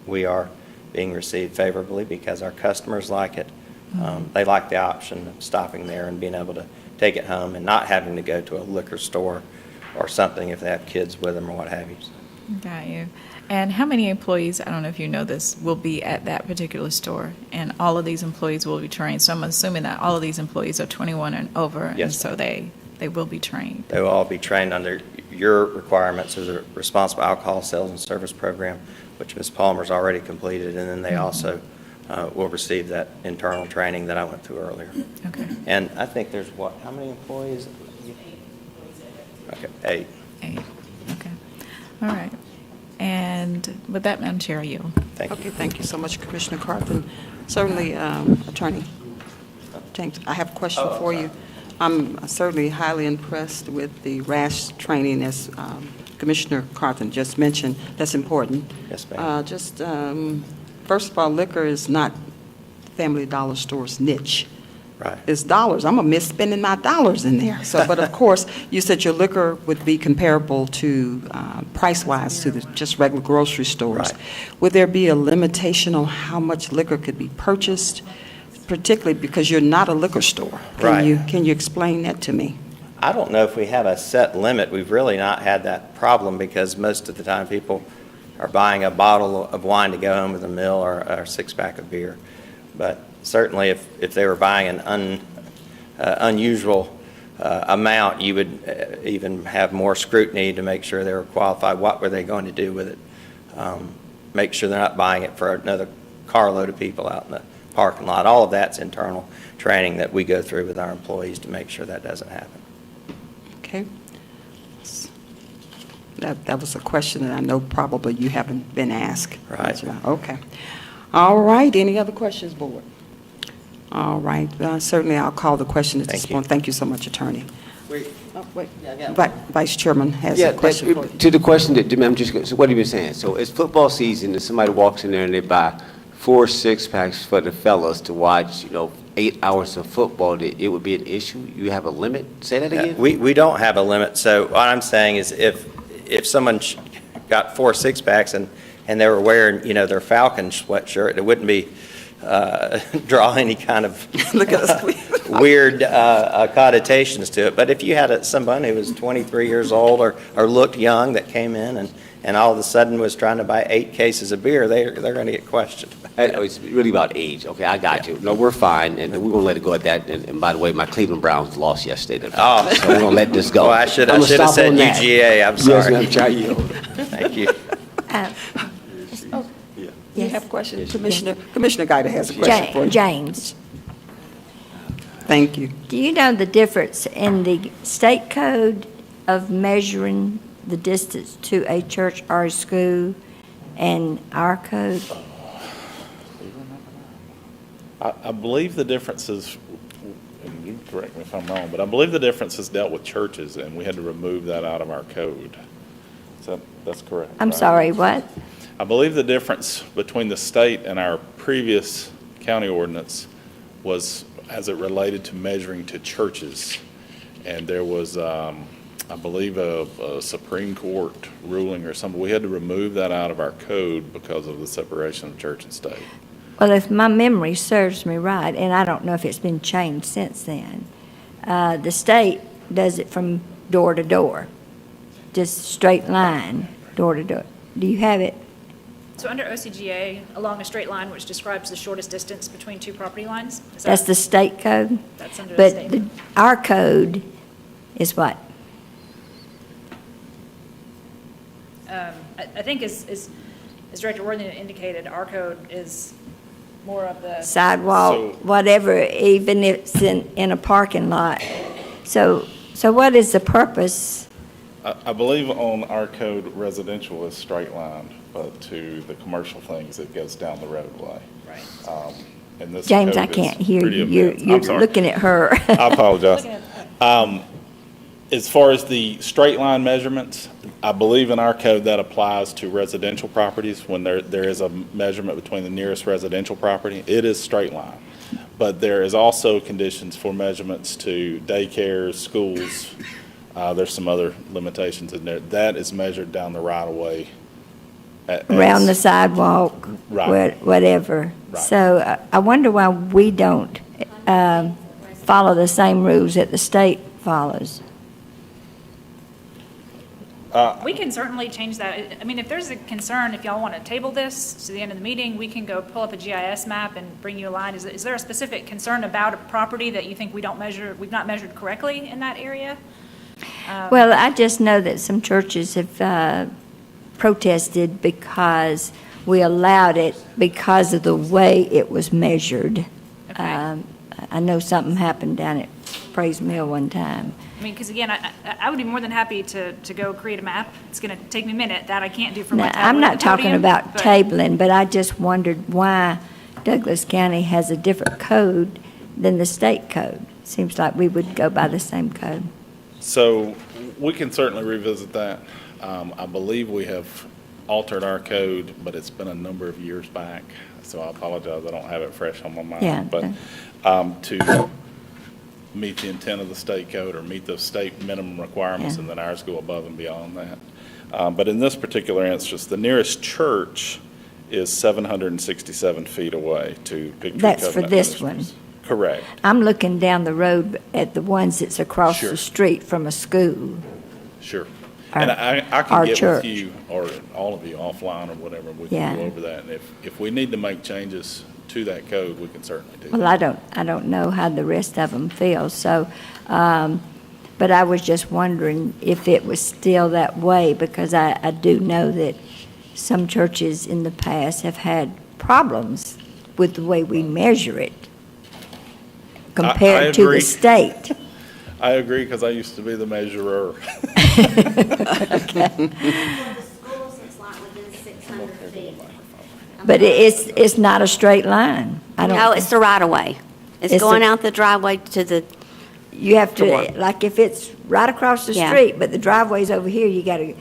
we are being received favorably because our customers like it. They like the option of stopping there and being able to take it home and not having to go to a liquor store or something if they have kids with them or what have you. Got you. And how many employees, I don't know if you know this, will be at that particular store? And all of these employees will be trained. So I'm assuming that all of these employees are 21 and over. Yes. And so they will be trained. They will all be trained under your requirements as a responsible alcohol sales and service program, which Ms. Palmer's already completed. And then they also will receive that internal training that I went through earlier. Okay. And I think there's how many employees? 8. 8. Okay. All right. And with that, Madam Chair, you. Thank you. Okay, thank you so much, Commissioner Carthen. Certainly, Attorney James, I have a question for you. I'm certainly highly impressed with the rash training, as Commissioner Carthen just mentioned. That's important. Yes, ma'am. First of all, liquor is not Family Dollar Store's niche. Right. It's dollars. I'm gonna miss spending my dollars in there. So, but of course, you said your liquor would be comparable to, price-wise, to the just regular grocery stores. Right. Would there be a limitation on how much liquor could be purchased, particularly because you're not a liquor store? Right. Can you explain that to me? I don't know if we have a set limit. We've really not had that problem because most of the time people are buying a bottle of wine to go home with a meal or a six-pack of beer. But certainly if they were buying an unusual amount, you would even have more scrutiny to make sure they were qualified. What were they going to do with it? Make sure they're not buying it for another carload of people out in the parking lot. All of that's internal training that we go through with our employees to make sure that doesn't happen. Okay. That was a question that I know probably you haven't been asked. Right. Okay. All right, any other questions, Board? All right, certainly I'll call the question at this Thank you. point. Thank you so much, Attorney. Wait. Wait, Vice Chairman has Yeah, a question for you. to the question that, I'm just, so what have you been saying? So it's football season, and somebody walks in there and they buy 4 6-packs for the fellas to watch, 8 hours of football, that it would be an issue? You have a limit? Say that again? We don't have a limit. So what I'm saying is if someone got 4 6-packs and they were wearing, their Falcon sweatshirt, it wouldn't be draw any kind of Look at us. weird connotations to it. But if you had someone who was 23 years old or looked young that came in and all of a sudden was trying to buy 8 cases of beer, they're going to get questioned. It's really about age. Okay, I got you. No, we're fine, and we're going to let it go at that. And by the way, my Cleveland Browns lost yesterday. Oh. So we're going to let this go. Well, I should I'm have gonna stop said on that. UGA. I'm Yes, sorry. ma'am, try you. Thank you. You have a question? Commissioner Guida has a question for you. James, Thank you. do you know the difference in the state code of measuring the distance to a church or a school and our code? I believe the difference is, and you can correct me if I'm wrong, but I believe the difference is dealt with churches, and we had to remove that out of our code. That's correct? I'm right? sorry, what? I believe the difference between the state and our previous county ordinance was as it related to measuring to churches. And there was, I believe, a Supreme Court ruling or something. We had to remove that out of our code because of the separation of church and state. Well, if my memory serves me right, and I don't know if it's been changed since then, the state does it from door to door, just straight line, door to door. Do you have it? So under OCGA, along a straight line, which describes the shortest distance between 2 property lines? That's the state code? That's under the But state. our code is what? I think as Director Worthington indicated, our code is more of the. Sidewalk, So- whatever, even if it's in a parking lot. So what is the purpose? I believe on our code, residential is straight line, but to the commercial things, it goes down the roadway. Right. And this James, code I is can't hear pretty you. immense. You're I'm sorry. looking at her. I apologize. Looking at As far as the straight line measurements, I believe in our code that applies to residential properties. When there is a measurement between the nearest residential property, it is straight line. But there is also conditions for measurements to daycares, schools. There's some other limitations in there. That is measured down the right of way. Around the sidewalk, Right. whatever. Right. So I wonder why we don't follow the same rules that the state follows. We can certainly change that. I mean, if there's a concern, if y'all want to table this to the end of the meeting, we can go pull up a GIS map and bring you a line. Is there a specific concern about a property that you think we've not measured correctly in that area? Well, I just know that some churches have protested because we allowed it because of the way it was measured. Okay. I know something happened down at Praise Mill one time. I mean, because again, I would be more than happy to go create a map. It's going to take me a minute. That I can't do from my Now, tablet I'm at not the talking podium, about but- tabling, but I just wondered why Douglas County has a different code than the state code. Seems like we would go by the same code. So we can certainly revisit that. I believe we have altered our code, but it's been a number of years back, so I apologize, I don't have it fresh on my mind. Yeah. But to meet the intent of the state code or meet the state minimum requirements, Yeah. and then ours go above and beyond that. But in this particular instance, the nearest church is 767 feet away to Victory That's for Covenant this Ministries. Correct. I'm looking down the road at the ones that's across Sure. the street from a school. Sure. Our- And I our can get church. with you, or all of you offline or whatever, we Yeah. can go over that. And if we need to make changes to that code, we can certainly do Well, that. I don't know how the rest of them feel, so, but I was just wondering if it was still that way, because I do know that some churches in the past have had problems with the way we measure it compared to agree. the state. I agree, because I used to be the measurer. For the schools, it's like within 600 feet. But it's not a straight line. I don't. No, it's the right of way. It's It's going the- out the driveway to the, You have To to, what? like, if it's right across the Yeah. street, but the driveway's over here, you gotta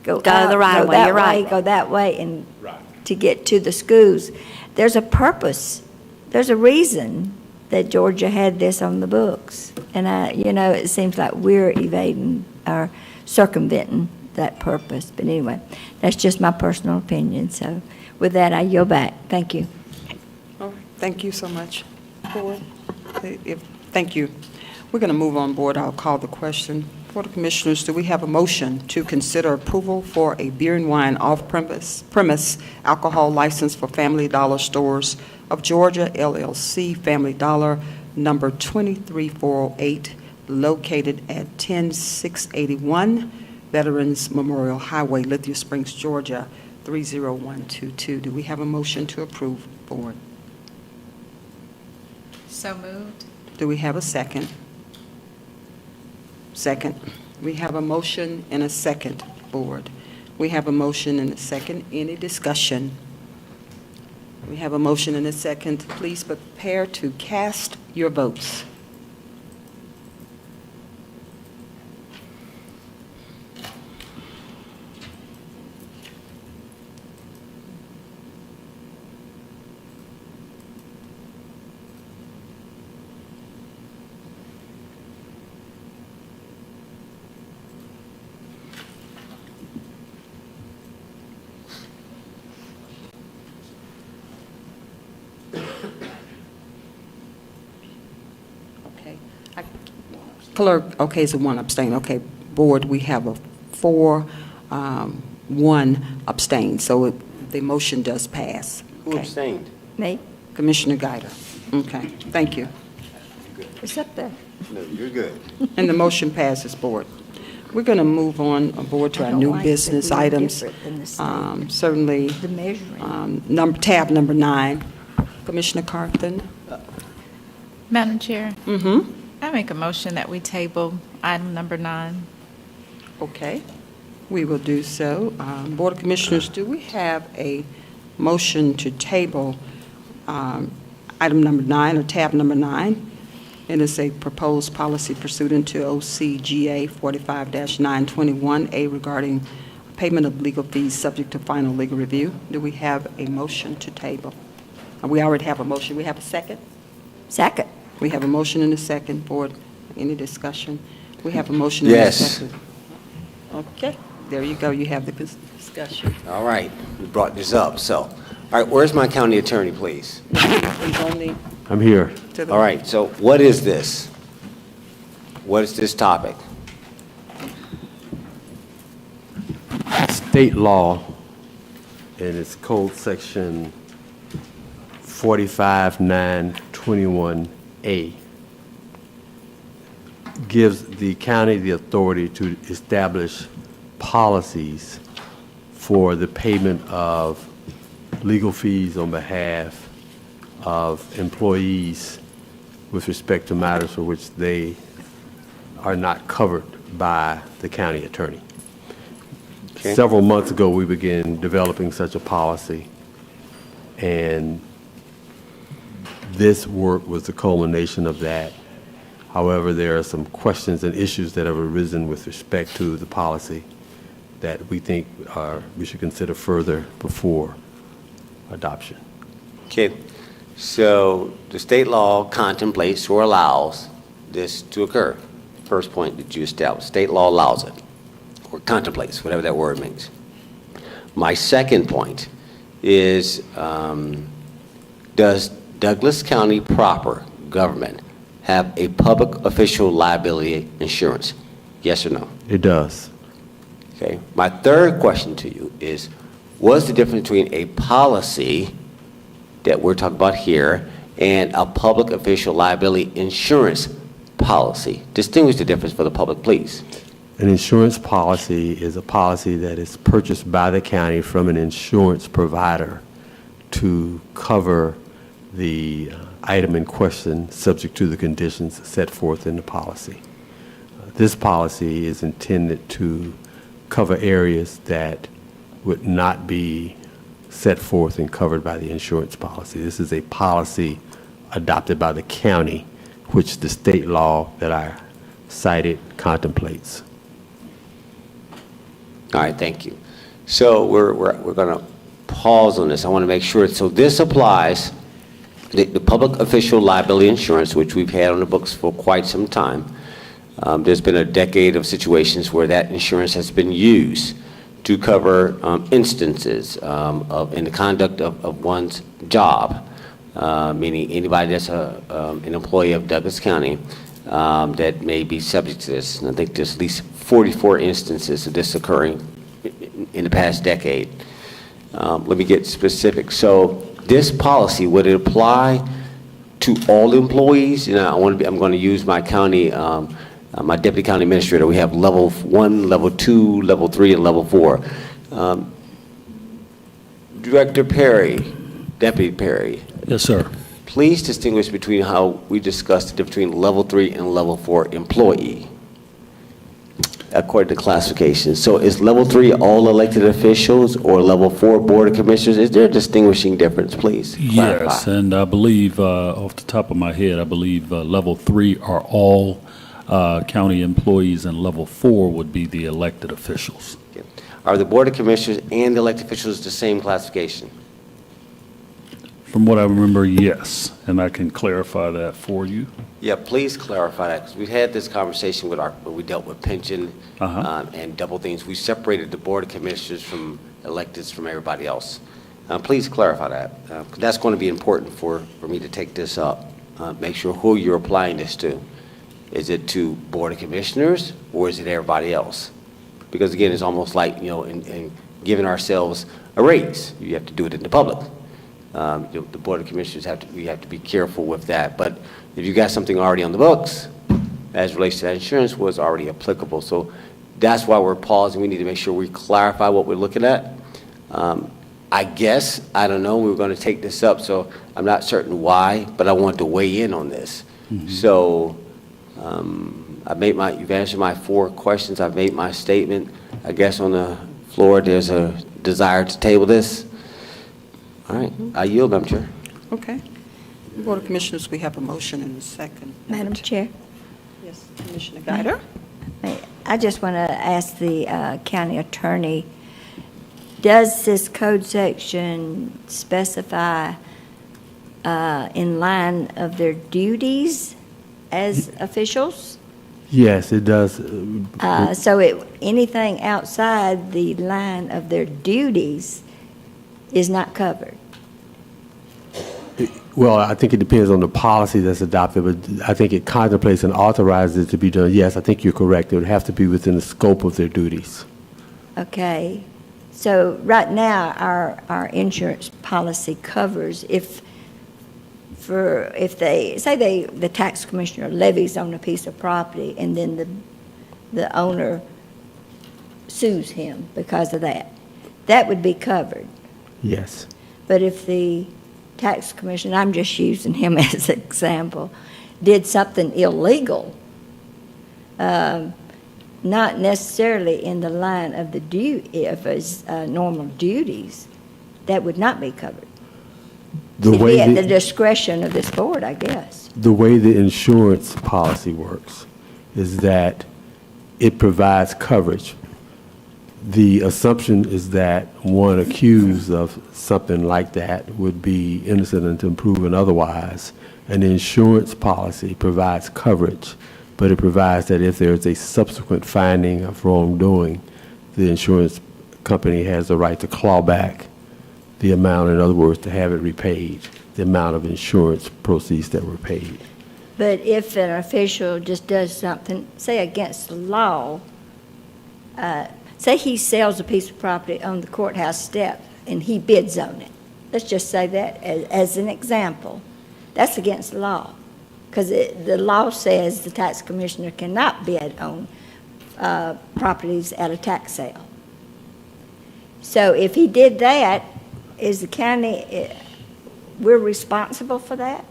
go Go up, the right go way, that you're right. Go that way, and Right. to get to the schools. There's a purpose, there's a reason that Georgia had this on the books. And it seems like we're evading or circumventing that purpose. But anyway, that's just my personal opinion. So with that, I yield back. Thank you. All right, thank you so much, Board. Thank you. We're going to move on, Board. I'll call the question. Board of Commissioners, do we have a motion to consider approval for a beer and wine off-premise alcohol license for Family Dollar Stores of Georgia, LLC, Family Dollar, number 23408, located at 10681 Veterans Memorial Highway, Lithia Springs, Georgia, 30122. Do we have a motion to approve, Board? So moved. Do we have a second? Second. We have a motion and a second, Board. We have a motion and a second. Any discussion? We have a motion and a second. Please prepare to cast your votes. Okay. Clerk, okay, so one abstain. Okay, Board, we have a 4-1 abstain, so the motion does pass. Who Okay. abstained? Me? Commissioner Guider. Okay, thank you. It's up there. No, you're good. And the motion passes, Board. We're going to move on, Board, to I our don't new like that business we're items. different than the state. Certainly, The measuring. tab number 9. Commissioner Carthen? Madam Chair, Mm-hmm. I make a motion that we table item number 9. Okay, we will do so. Board of Commissioners, do we have a motion to table item number 9, or tab number 9? It is a proposed policy pursuant to OCGA 45-921A regarding payment of legal fees subject to final legal review. Do we have a motion to table? We already have a motion. We have a second? Second. We have a motion and a second. Board, any discussion? We have a motion and a Yes. second. Okay, there you go. You have the discussion. All right, we brought this up, so. All right, where's my county attorney, please? Please only I'm here. to the. All right, so what is this? What is this topic? State law, and it's code section 45921A, gives the county the authority to establish policies for the payment of legal fees on behalf of employees with respect to matters for which they are not covered by the county attorney. Okay. Several months ago, we began developing such a policy, and this work was the culmination of that. However, there are some questions and issues that have arisen with respect to the policy that we think we should consider further before adoption. Okay, so the state law contemplates or allows this to occur. First point that you established, state law allows it, or contemplates, whatever that word means. My second point is, does Douglas County proper government have a public official liability insurance? Yes or no? It does. Okay. My third question to you is, what's the difference between a policy that we're talking about here and a public official liability insurance policy? Distinguish the difference for the public, please. An insurance policy is a policy that is purchased by the county from an insurance provider to cover the item in question subject to the conditions set forth in the policy. This policy is intended to cover areas that would not be set forth and covered by the insurance policy. This is a policy adopted by the county, which the state law that I cited contemplates. All right, thank you. So we're going to pause on this. I want to make sure. So this applies, the public official liability insurance, which we've had on the books for quite some time. There's been a decade of situations where that insurance has been used to cover instances in the conduct of one's job, meaning anybody that's an employee of Douglas County that may be subject to this. And I think there's at least 44 instances of this occurring in the past decade. Let me get specific. So this policy, would it apply to all employees? You know, I'm going to use my county, my deputy county administrator. We have level 1, level 2, level 3, and level 4. Director Perry, Deputy Perry. Yes, sir. Please distinguish between how we discussed the difference between level 3 and level 4 employee, according to classification. So is level 3 all elected officials or level 4 board of commissioners? Is there a distinguishing difference, please? Clarify. Yes, and I believe, off the top of my head, I believe level 3 are all county employees, and level 4 would be the elected officials. Okay. Are the board of commissioners and the elected officials the same classification? From what I remember, yes, and I can clarify that for you. Yeah, please clarify that, because we had this conversation with when we dealt with pension and double things. We separated the board of commissioners from electeds from everybody else. Please clarify that, 'cause that's going to be important for me to take this up. Make sure who you're applying this to. Is it to board of commissioners or is it everybody else? Because again, it's almost like, you know, in giving ourselves a raise, you have to do it in the public. The board of commissioners we have to be careful with that. But if you got something already on the books, as relates to that insurance, was already applicable. So that's why we're pausing. We need to make sure we clarify what we're looking at. I guess, I don't know, we were going to take this up, so I'm not certain why, but I want to weigh in on this. So you've answered my 4 questions. I've made my statement. I guess on the floor, there's a desire to table this. All right, I yield, Madam Chair. Okay. Board of Commissioners, we have a motion and a second. Madam Chair, Yes, Commissioner Guider. I just want to ask the county attorney, does this code section specify in line of their duties as officials? Yes, it does. So anything outside the line of their duties is not covered? Well, I think it depends on the policy that's adopted, but I think it contemplates and authorizes it to be done. Yes, I think you're correct. It would have to be within the scope of their duties. Okay. So right now, our insurance policy covers if the tax commissioner levies on a piece of property and then the owner sues him because of that, that would be covered. Yes. But if the tax commissioner, I'm just using him as an example, did something illegal, not necessarily in the line of of his normal duties, that would not be covered. The It'd way be at the the, discretion of this board, I guess. the way the insurance policy works is that it provides coverage. The assumption is that one accused of something like that would be innocent until proven otherwise. An insurance policy provides coverage, but it provides that if there is a subsequent finding of wrongdoing, the insurance company has the right to claw back the amount, in other words, to have it repaid, the amount of insurance proceeds that were paid. But if an official just does something, say against the law, say he sells a piece of property on the courthouse step and he bids on it. Let's just say that as an example. That's against the law. Because the law says the tax commissioner cannot bid on properties at a tax sale. So if he did that, is the county, we're responsible for that?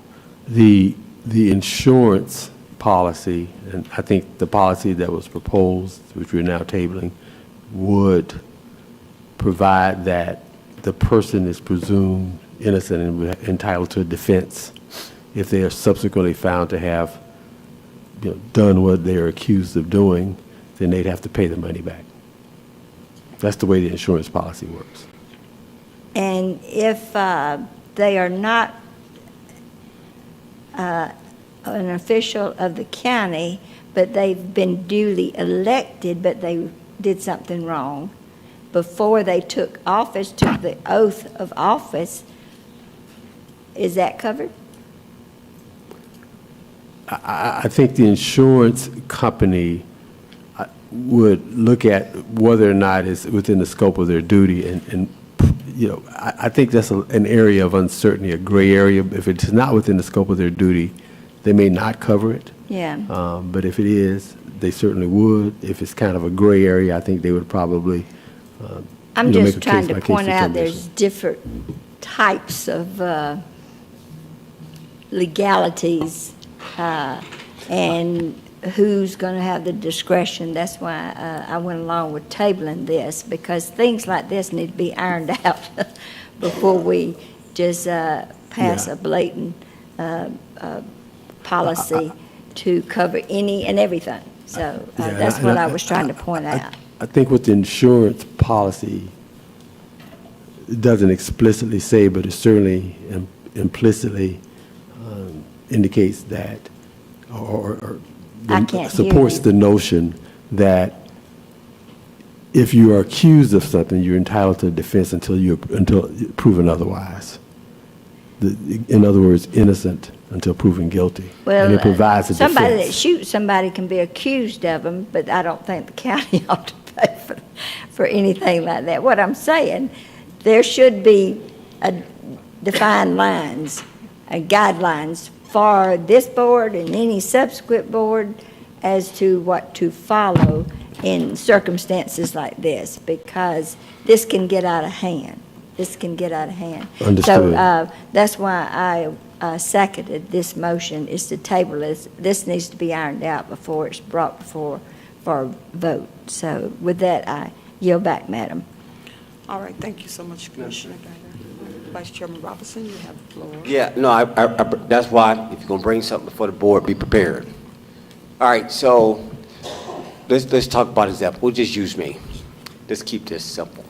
The insurance policy, and I think the policy that was proposed, which we're now tabling, would provide that the person is presumed innocent and entitled to a defense if they are subsequently found to have, done what they are accused of doing. Then they'd have to pay the money back. That's the way the insurance policy works. And if they are not an official of the county, but they've been duly elected, but they did something wrong, before they took office, took the oath of office, is that covered? I think the insurance company would look at whether or not it's within the scope of their duty, and I think that's an area of uncertainty, a gray area. If it's not within the scope of their duty, they may not cover it. Yeah. But if it is, they certainly would. If it's kind of a gray area, I think they would probably I'm make a just trying to case-by-case point out there's determination. different types of legalities and who's going to have the discretion. That's why I went along with tabling this, because things like this need to be ironed out before we just pass a blatant policy to cover any and everything. So that's what I was trying to point out. I think what the insurance policy doesn't explicitly say, but it certainly implicitly indicates that, or I can't hear supports you. the notion that if you are accused of something, you're entitled to defense until proven otherwise. In other words, innocent until proven guilty. Well, and it provides a somebody defense. that shoots somebody can be accused of them, but I don't think the county ought to pay for anything like that. What I'm saying, there should be defined lines, guidelines for this board and any subsequent board as to what to follow in circumstances like this, because this can get out of hand. This can get out of hand. Understood. So that's why I seconded this motion, is to table this. This needs to be ironed out before it's brought before for a vote. So with that, I yield back, Madam. All right, thank you so much, Commissioner Geiger. Vice Chairman Robinson, you have the floor. Yeah, no, that's why, if you're gonna bring something before the board, be prepared. All right, so, let's talk about example. We'll just use me. Let's keep this simple.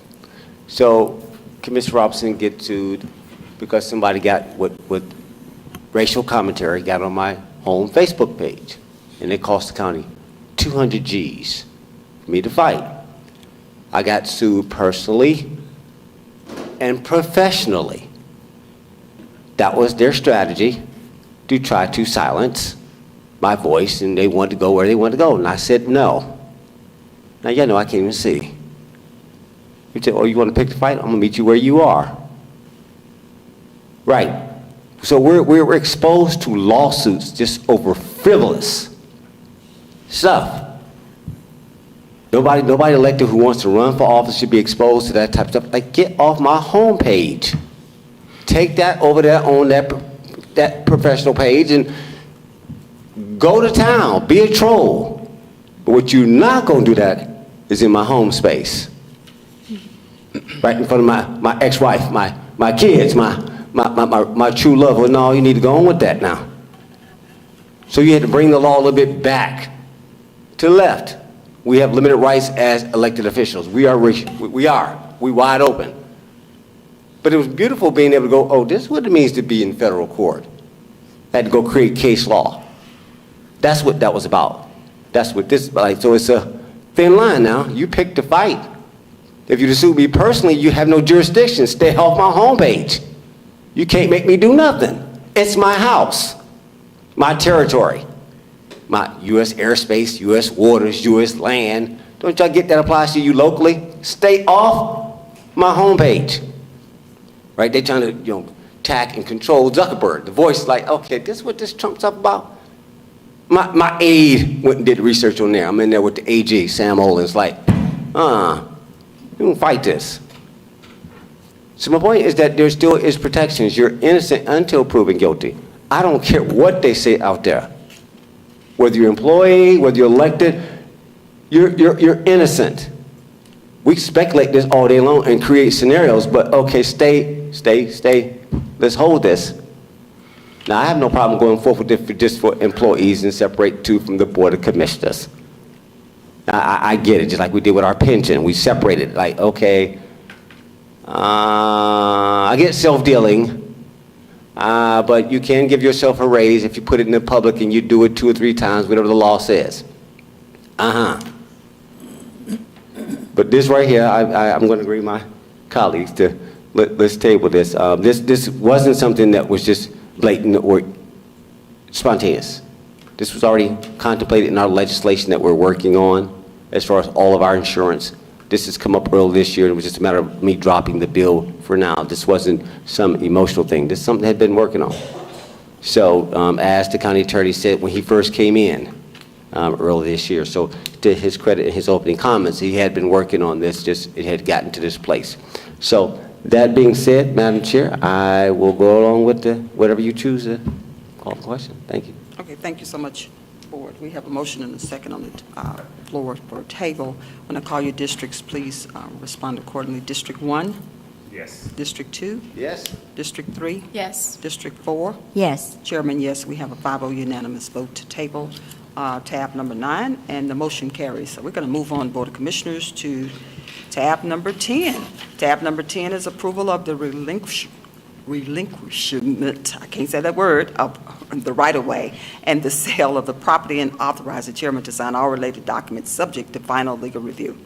So, Commissioner Robinson get sued because somebody got, with racial commentary, got on my home Facebook page, and it cost the county 200 G's for me to fight. I got sued personally and professionally. That was their strategy, to try to silence my voice, and they wanted to go where they wanted to go, and I said no. Now, you know I can't even see. You say, oh, you want to pick the fight? I'm going to meet you where you are. Right. So we're exposed to lawsuits just over frivolous stuff. Nobody elected who wants to run for office should be exposed to that type of stuff. Like, get off my homepage. Take that over there on that professional page and go to town. Be a troll. But what you're not going to do that is in my home space. Right in front of my ex-wife, my kids, my true love. Well, no, you need to go on with that now. So you had to bring the law a little bit back to the left. We have limited rights as elected officials. We wide open. But it was beautiful being able to go, oh, this is what it means to be in federal court. Had to go create case law. That's what that was about. That's what this, like, so it's a thin line now. You pick the fight. If you sue me personally, you have no jurisdiction. Stay off my homepage. You can't make me do nothing. It's my house, my territory, my U.S. airspace, U.S. waters, U.S. land. Don't y'all get that applies to you locally? Stay off my homepage. Right? They're trying to, attack and control Zuckerberg. The voice is like, okay, this is what this Trump's up about. My aide went and did research on there. I'm in there with the AG, Sam Olin's like, you don't fight this. So my point is that there still is protections. You're innocent until proven guilty. I don't care what they say out there. Whether you're employee, whether you're elected, you're innocent. We speculate this all day long and create scenarios, but okay, stay. Let's hold this. Now, I have no problem going forward with this just for employees and separate two from the Board of Commissioners. I get it, just like we did with our pension. We separated, like, okay, I get self-dealing, but you can give yourself a raise if you put it in the public and you do it 2 or 3 times, whatever the law says. But this right here, I'm going to agree with my colleagues to let's table this. This wasn't something that was just blatant or spontaneous. This was already contemplated in our legislation that we're working on as far as all of our insurance. This has come up early this year. It was just a matter of me dropping the bill for now. This wasn't some emotional thing. This is something I had been working on. So as the county attorney said when he first came in early this year, so to his credit in his opening comments, he had been working on this, just it had gotten to this place. So that being said, Madam Chair, I will go along with whatever you choose to call the question. Thank you. Okay, thank you so much, Board. We have a motion and a second on the floor for a table. When I call your districts, please respond accordingly. District 1? Yes. District 2? Yes. District 3? Yes. District 4? Yes. Chairman, yes, we have a 5-0 unanimous vote to table tab number 9, and the motion carries. So we're going to move on, Board of Commissioners, to tab number 10. Tab number 10 is approval of the relinquishment, I can't say that word, of the right-of-way and the sale of the property, and authorize the chairman to sign all related documents subject to final legal review.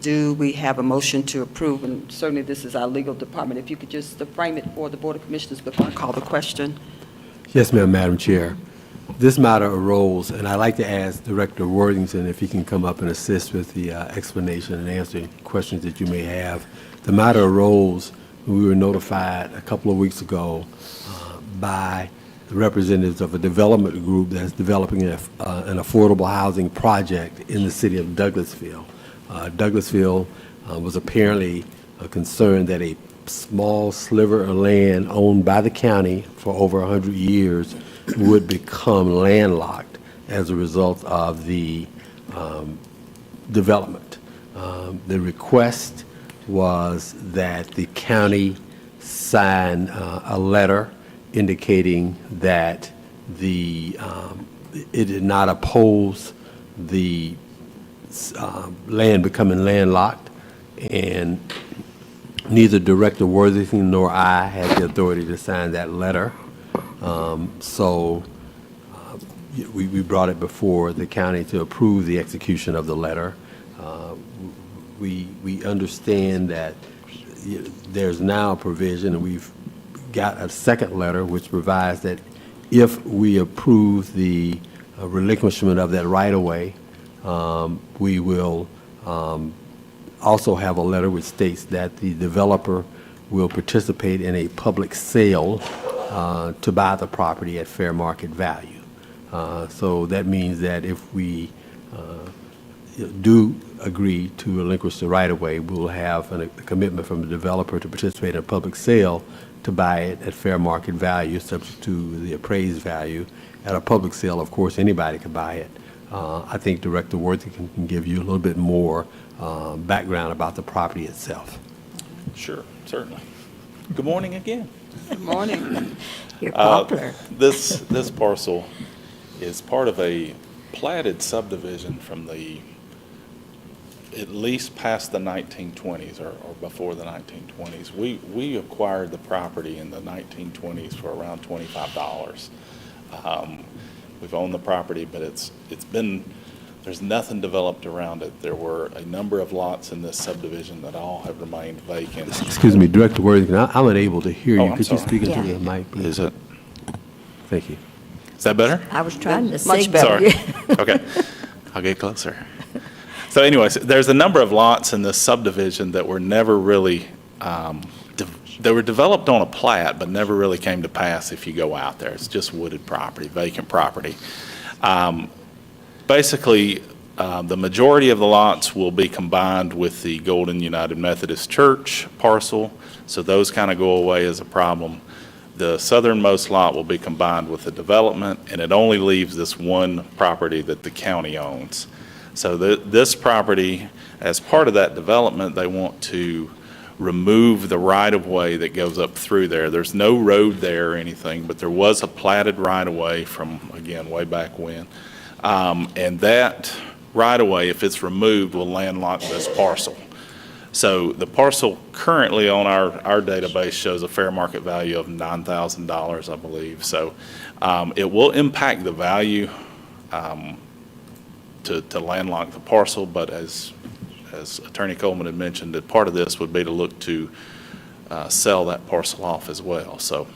Do we have a motion to approve? And certainly this is our legal department. If you could just frame it for the Board of Commissioners before I call the question. Yes, ma'am, Madam Chair. This matter arose, and I'd like to ask Director Worthington if he can come up and assist with the explanation and answering questions that you may have. The matter arose when we were notified a couple of weeks ago by the representatives of a development group that's developing an affordable housing project in the city of Douglasville. Douglasville was apparently concerned that a small sliver of land owned by the county for over 100 years would become landlocked as a result of the development. The request was that the county sign a letter indicating that it did not oppose the land becoming landlocked, and neither Director Worthington nor I had the authority to sign that letter. So we brought it before the county to approve the execution of the letter. We understand that there's now a provision, and we've got a second letter which provides that if we approve the relinquishment of that right-of-way, we will also have a letter which states that the developer will participate in a public sale to buy the property at fair market value. So that means that if we do agree to relinquish the right-of-way, we'll have a commitment from the developer to participate in a public sale to buy it at fair market value, subject to the appraised value. At a public sale, of course, anybody can buy it I think Director Worthington can give you a little bit more background about the property itself. Sure, certainly. Good morning again. Good morning. You're popular. This parcel is part of a platted subdivision from at least past the 1920s or before the 1920s. We acquired the property in the 1920s for around $25. We've owned the property, but there's nothing developed around it. There were a number of lots in this subdivision that all have remained vacant. Excuse me, Director Worthington, I'm unable to hear Oh, you. I'm Could you sorry. speak into Yeah. the mic, please? Is it? Thank you. Is that better? I was trying to Much signal better. you. Okay, I'll get closer. So anyways, there's a number of lots in this subdivision that were never really, they were developed on a plat, but never really came to pass if you go out there. It's just wooded property, vacant property. Basically, the majority of the lots will be combined with the Golden United Methodist Church parcel, so those kind of go away as a problem. The southernmost lot will be combined with the development, and it only leaves this one property that the county owns. So this property, as part of that development, they want to remove the right-of-way that goes up through there. There's no road there or anything, but there was a platted right-of-way from, again, way back when. And that right-of-way, if it's removed, will landlock this parcel. So the parcel currently on our database shows a fair market value of $9,000, I believe. So it will impact the value to landlock the parcel, but as Attorney Coleman had mentioned, that part of this would be to look to sell that parcel off as well. So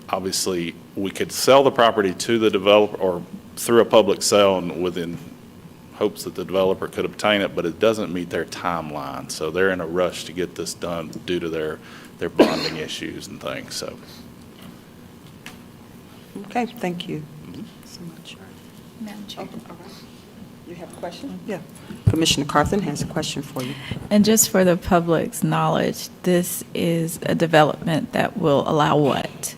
obviously, we could sell the property to the developer or through a public sale and within hopes that the developer could obtain it, but it doesn't meet their timeline. So they're in a rush to get this done due to their bonding issues and things, so. Okay, thank you so much. Madam Chair. Oh, all right. You have a question? Yeah. Commissioner Carthen has a question for you. And just for the public's knowledge, this is a development that will allow what?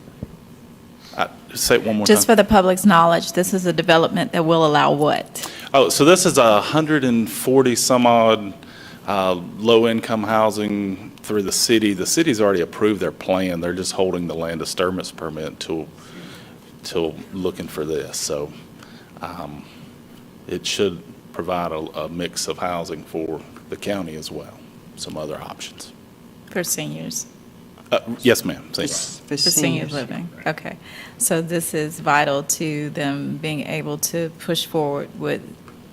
Say it one more time. Just for the public's knowledge, this is a development that will allow what? Oh, so this is 140 some odd low-income housing through the city. The city's already approved their plan. They're just holding the land disturbance permit till looking for this. So it should provide a mix of housing for the county as well, some other options. For seniors? Yes, ma'am. Seniors. For seniors living, okay. So this is vital to them being able to push forward with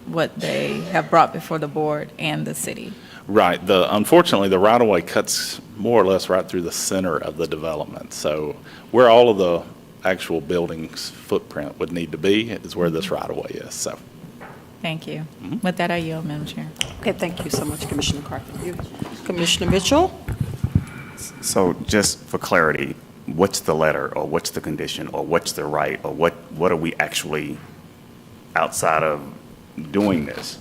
what they have brought before the board and the city. Right. Unfortunately, the right-of-way cuts more or less right through the center of the development. So where all of the actual building's footprint would need to be is where this right-of-way is, so. Thank you. With that, I yield, Madam Chair. Okay, thank you so much, Commissioner Carthen. Commissioner Mitchell? So just for clarity, what's the letter, or what's the condition, or what's the right, or what are we actually, outside of doing this?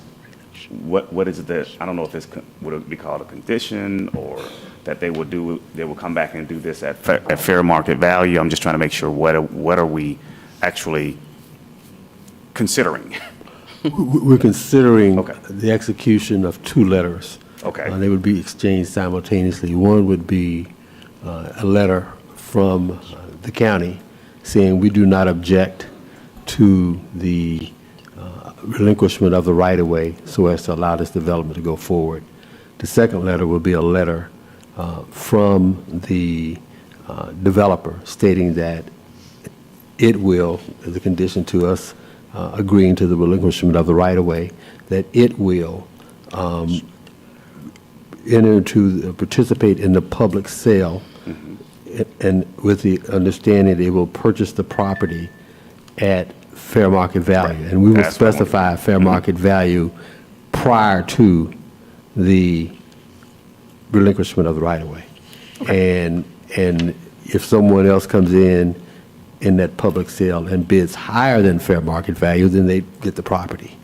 What is the, I don't know if this would it be called a condition, or that they will come back and do this at fair market value? I'm just trying to make sure what are we actually considering? We're considering Okay. the execution of two letters. Okay. They would be exchanged simultaneously. One would be a letter from the county saying we do not object to the relinquishment of the right-of-way so as to allow this development to go forward. The second letter will be a letter from the developer stating that it will, as a condition to us agreeing to the relinquishment of the right-of-way, that it will participate in the public sale, and with the understanding they will purchase the property at fair market value. Right. And we will That's what I wanted. specify fair market value prior to the relinquishment of the right-of-way. And if someone else comes in that public sale and bids higher than fair market value, then they get the property.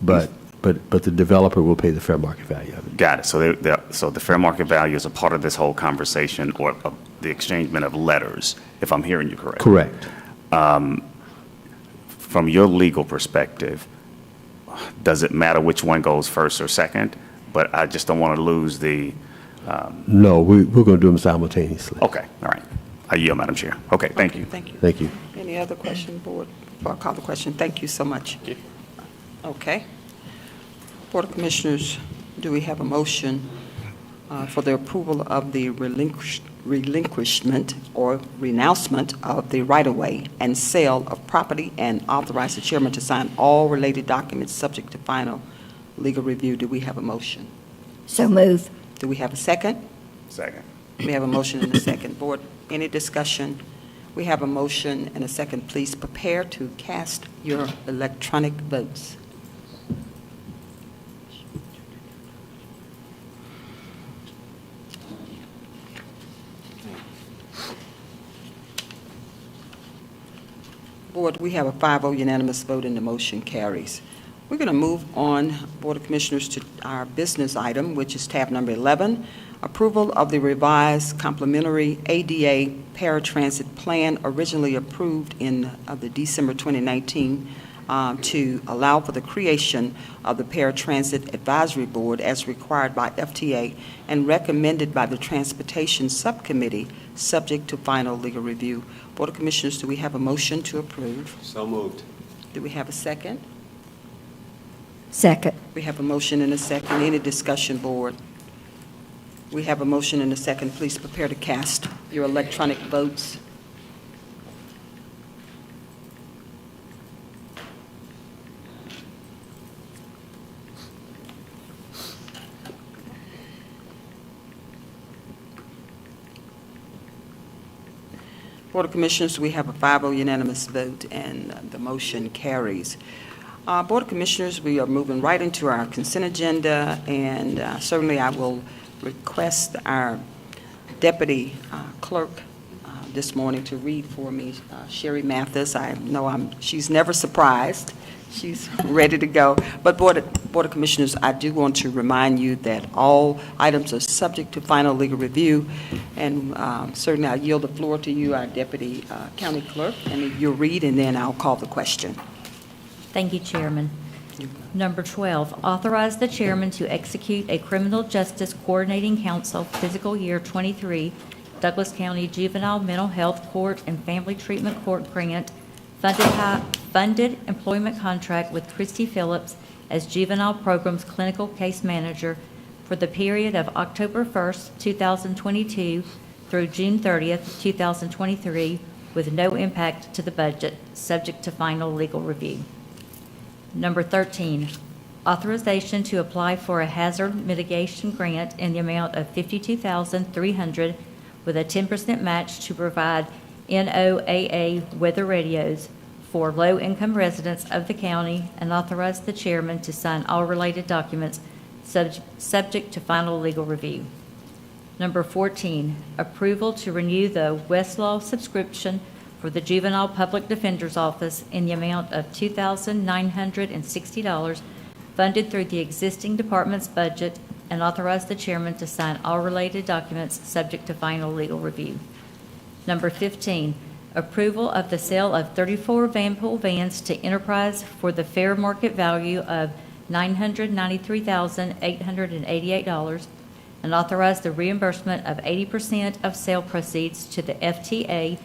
But the developer will pay the fair market value of it. Got it. So the fair market value is a part of this whole conversation, or of the exchangement of letters, if I'm hearing you correctly. Correct. from your legal perspective, does it matter which one goes first or second? But I just don't want to lose the, No, we're going to do them simultaneously. okay, all right. I yield, Madam Chair. Okay, thank you. Thank you. Thank you. Any other question, Board? Before I call the question, thank you so much. Thank you. Okay. Board of Commissioners, do we have a motion for the approval of the relinquishment or renouncement of the right-of-way and sale of property and authorize the chairman to sign all related documents subject to final legal review? Do we have a motion? So move. Do we have a second? Second. We have a motion and a second. Board, any discussion? We have a motion and a second. Please prepare to cast your electronic votes. Board, we have a 5-0 unanimous vote and the motion carries. We're going to move on, Board of Commissioners, to our business item, which is tab number 11, approval of the revised complementary ADA paratransit plan originally approved in the December 2019 to allow for the creation of the Paratransit Advisory Board as required by FTA and recommended by the Transportation Subcommittee, subject to final legal review. Board of Commissioners, do we have a motion to approve? So moved. Do we have a second? Second. We have a motion and a second. Any discussion, Board? We have a motion and a second. Please prepare to cast your electronic votes. Board of Commissioners, we have a 5-0 unanimous vote, and the motion carries. Board of Commissioners, we are moving right into our consent agenda, and certainly I will request our Deputy Clerk this morning to read for me Sherry Mathis. I know she's never surprised. She's ready to go. But Board of Commissioners, I do want to remind you that all items are subject to final legal review, and certainly I yield the floor to you, our Deputy County Clerk, and you'll read, and then I'll call the question. Thank you, Chairman. Number 12, authorize the chairman to execute a Criminal Justice Coordinating Council fiscal year 23 Douglas County Juvenile Mental Health Court and Family Treatment Court grant funded employment contract with Christy Phillips as Juvenile Programs Clinical Case Manager for the period of October 1st, 2022 through June 30th, 2023, with no impact to the budget, subject to final legal review. Number 13, authorization to apply for a hazard mitigation grant in the amount of $52,300 with a 10% match to provide NOAA weather radios for low-income residents of the county, and authorize the chairman to sign all related documents subject to final legal review. Number 14, approval to renew the Westlaw subscription for the Juvenile Public Defender's Office in the amount of $2,960 funded through the existing department's budget, and authorize the chairman to sign all related documents subject to final legal review. Number 15, approval of the sale of 34 Vanpool vans to Enterprise for the fair market value of $993,888, and authorize the reimbursement of 80% of sale proceeds to the FTA,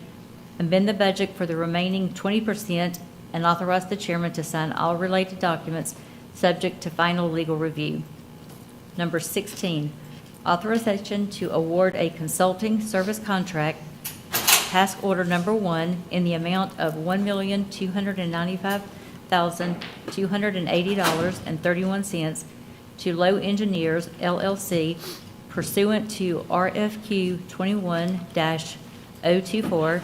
amend the budget for the remaining 20%, and authorize the chairman to sign all related documents subject to final legal review. Number 16, authorization to award a consulting service contract, task order number 1, in the amount of $1,295,280.31 to Low Engineers, LLC, pursuant to RFQ 21-024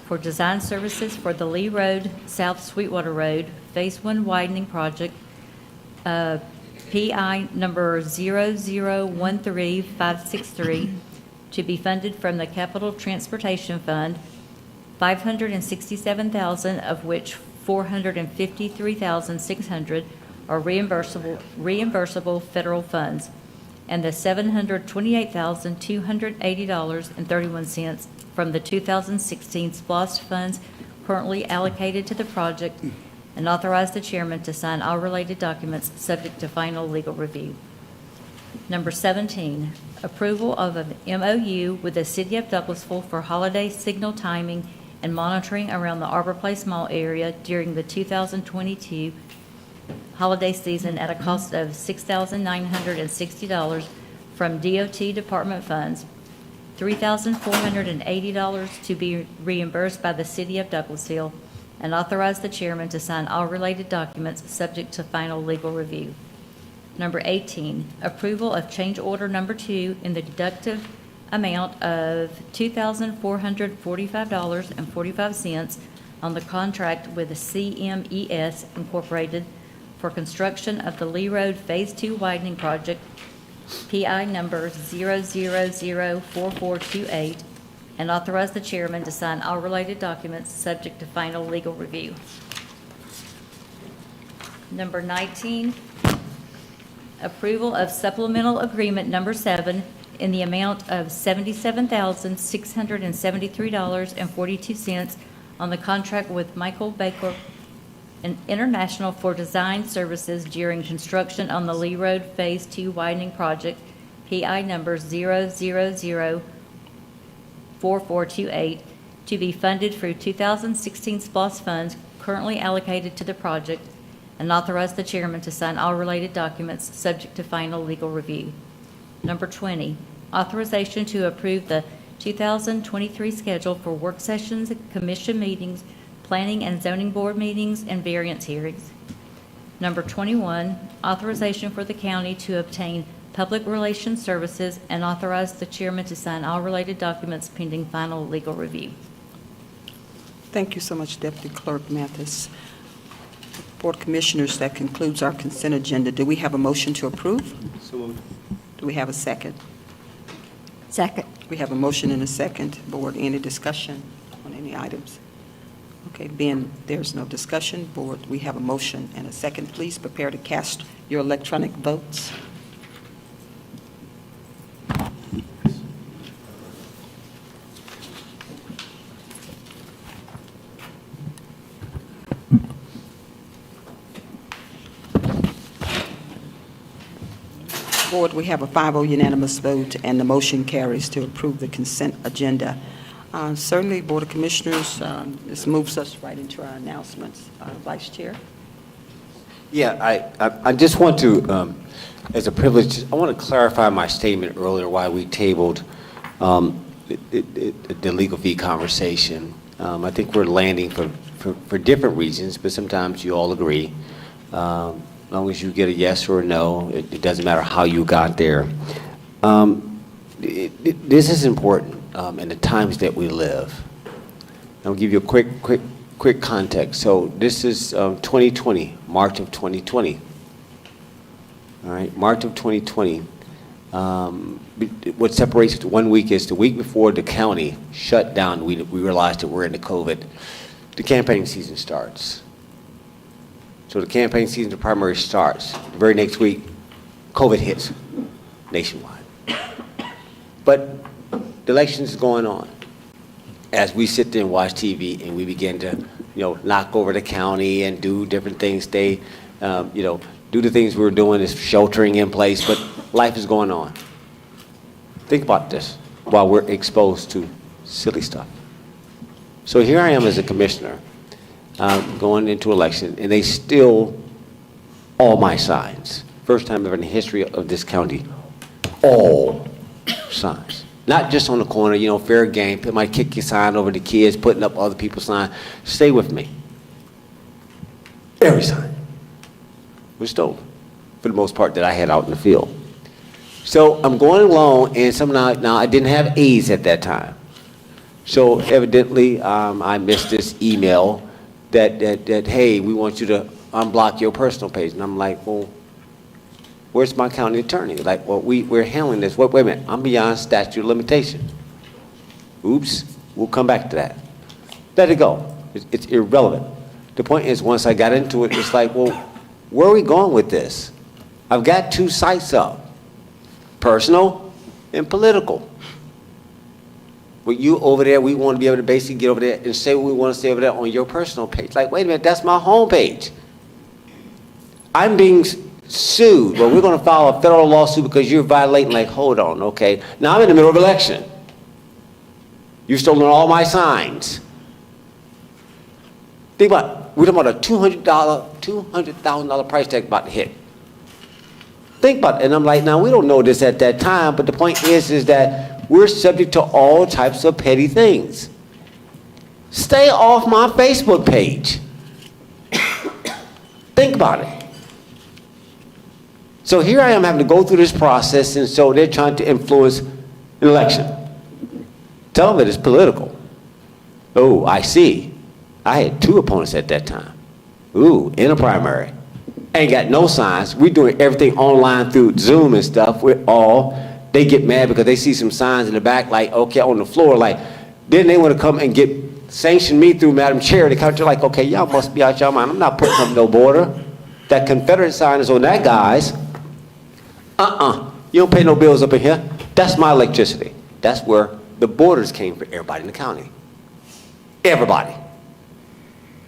for design services for the Lee Road, South Sweetwater Road, Phase 1 widening project, PI number 0013563, to be funded from the Capital Transportation Fund, $567,000 of which $453,600 are reimbursable federal funds, and the $728,280.31 from the 2016 SPLOST funds currently allocated to the project, and authorize the chairman to sign all related documents subject to final legal review. Number 17, approval of an MOU with the City of Douglasville for holiday signal timing and monitoring around the Arbor Place Mall area during the 2022 holiday season at a cost of $6,960 from DOT department funds, $3,480 to be reimbursed by the City of Douglasville, and authorize the chairman to sign all related documents subject to final legal review. Number 18, approval of change order number 2 in the deductive amount of $2,445.45 on the contract with the CMES Incorporated for construction of the Lee Road Phase 2 widening project, PI number 0004428, and authorize the chairman to sign all related documents subject to final legal review. Number 19, approval of supplemental agreement number 7 in the amount of $77,673.42 on the contract with Michael Baker International for design services during construction on the Lee Road Phase 2 widening project, PI number 0004428, to be funded through 2016 SPOS funds currently allocated to the project, and authorize the chairman to sign all related documents subject to final legal review. Number 20, authorization to approve the 2023 schedule for work sessions, commission meetings, planning and zoning board meetings, and variance hearings. Number 21, authorization for the county to obtain public relations services, and authorize the chairman to sign all related documents pending final legal review. Thank you so much, Deputy Clerk Mathis. Board of Commissioners, that concludes our consent agenda. Do we have a motion to approve? So moved. Do we have a second? Second. We have a motion and a second. Board, any discussion on any items? Okay, being there's no discussion, Board, we have a motion and a second. Please prepare to cast your electronic votes. Board, we have a 5-0 unanimous vote, and the motion carries to approve the consent agenda. Certainly, Board of Commissioners, this moves us right into our announcements. Vice Chair? Yeah, I just want to, as a privilege, I want to clarify my statement earlier why we tabled the legal fee conversation. I think we're landing for different reasons, but sometimes you all agree. As long as you get a yes or a no, it doesn't matter how you got there. This is important in the times that we live. I'll give you a quick context. So this is 2020, March of 2020. All right, March of 2020. What separates 1 week is the week before the county shut down, we realized that we're into COVID. The campaign season starts. So the campaign season, the primary starts. The very next week, COVID hits nationwide. But the election is going on. As we sit there and watch TV and we begin to, knock over the county and do different things, do the things we were doing is sheltering in place, but life is going on. Think about this while we're exposed to silly stuff. So here I am as a commissioner. Going into election, and they steal all my signs. First time ever in the history of this county, all signs. Not just on the corner, fair game, put my kick your sign over the kids, putting up other people's signs. Stay with me. Every sign was stolen, for the most part, that I had out in the field. So I'm going along, and now I didn't have AIDS at that time. So evidently, I missed this email that, hey, we want you to unblock your personal page. And I'm like, well, where's my county attorney? Like, well, we're handling this. Wait a minute, I'm beyond statute of limitation. Oops, we'll come back to that. Let it go. It's irrelevant. The point is, once I got into it, it's like, well, where are we going with this? I've got 2 sites up, personal and political. But you over there, we want to be able to basically get over there and say what we want to say over there on your personal page. Like, wait a minute, that's my home page. I'm being sued. Well, we're going to file a federal lawsuit because you're violating. Like, hold on, okay. Now I'm in the middle of election. You've stolen all my signs. Think about it. We're talking about a $200,000 price tag about to hit. Think about it. And I'm like, now we don't know this at that time, but the point is that we're subject to all types of petty things. Stay off my Facebook page. Think about it. So here I am having to go through this process, and so they're trying to influence an election. Tell them it's political. Oh, I see. I had 2 opponents at that time. Ooh, in a primary. Ain't got no signs. We're doing everything online through Zoom and stuff. They get mad because they see some signs in the back, like, okay, on the floor, like, then they want to come and sanction me through Madam Chair. They come to like, okay, y'all must be out y'all mind. I'm not putting up no border. That Confederate sign is on that, guys. You don't pay no bills up in here. That's my electricity. That's where the borders came for everybody in the county. Everybody.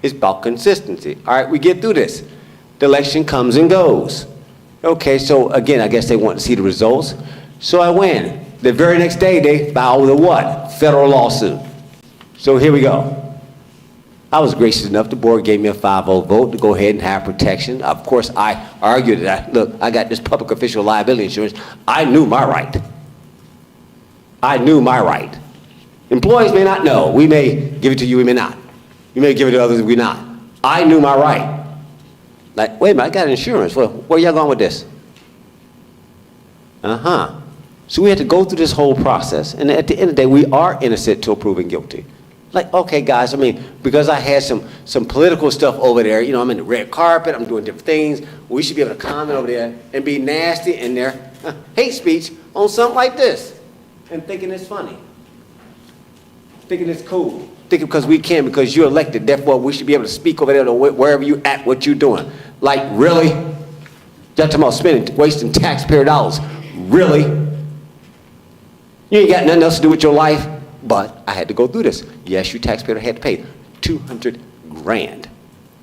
It's about consistency. All right, we get through this. The election comes and goes. Okay, so again, I guess they want to see the results. So I win. The very next day, they filed a what? Federal lawsuit. So here we go. I was gracious enough, the board gave me a 5-0 vote to go ahead and have protection. Of course, I argued that, look, I got this public official liability insurance. I knew my right. I knew my right. Employees may not know. We may give it to you, we may not. You may give it to others, we not. I knew my right. Like, wait a minute, I got insurance. Well, where y'all going with this? So we had to go through this whole process. And at the end of the day, we are innocent until proven guilty. Like, okay, guys, I mean, because I had some political stuff over there, you know, I'm in the red carpet, I'm doing different things, we should be able to comment over there and be nasty in there, hate speech on something like this, and thinking it's funny, thinking it's cool, thinking because we can, because you're elected, therefore we should be able to speak over there or wherever you at, what you're doing. Like, really? Y'all talking about wasting taxpayer dollars. Really? You ain't got nothing else to do with your life? But I had to go through this. Yes, you taxpayer had to pay $200 grand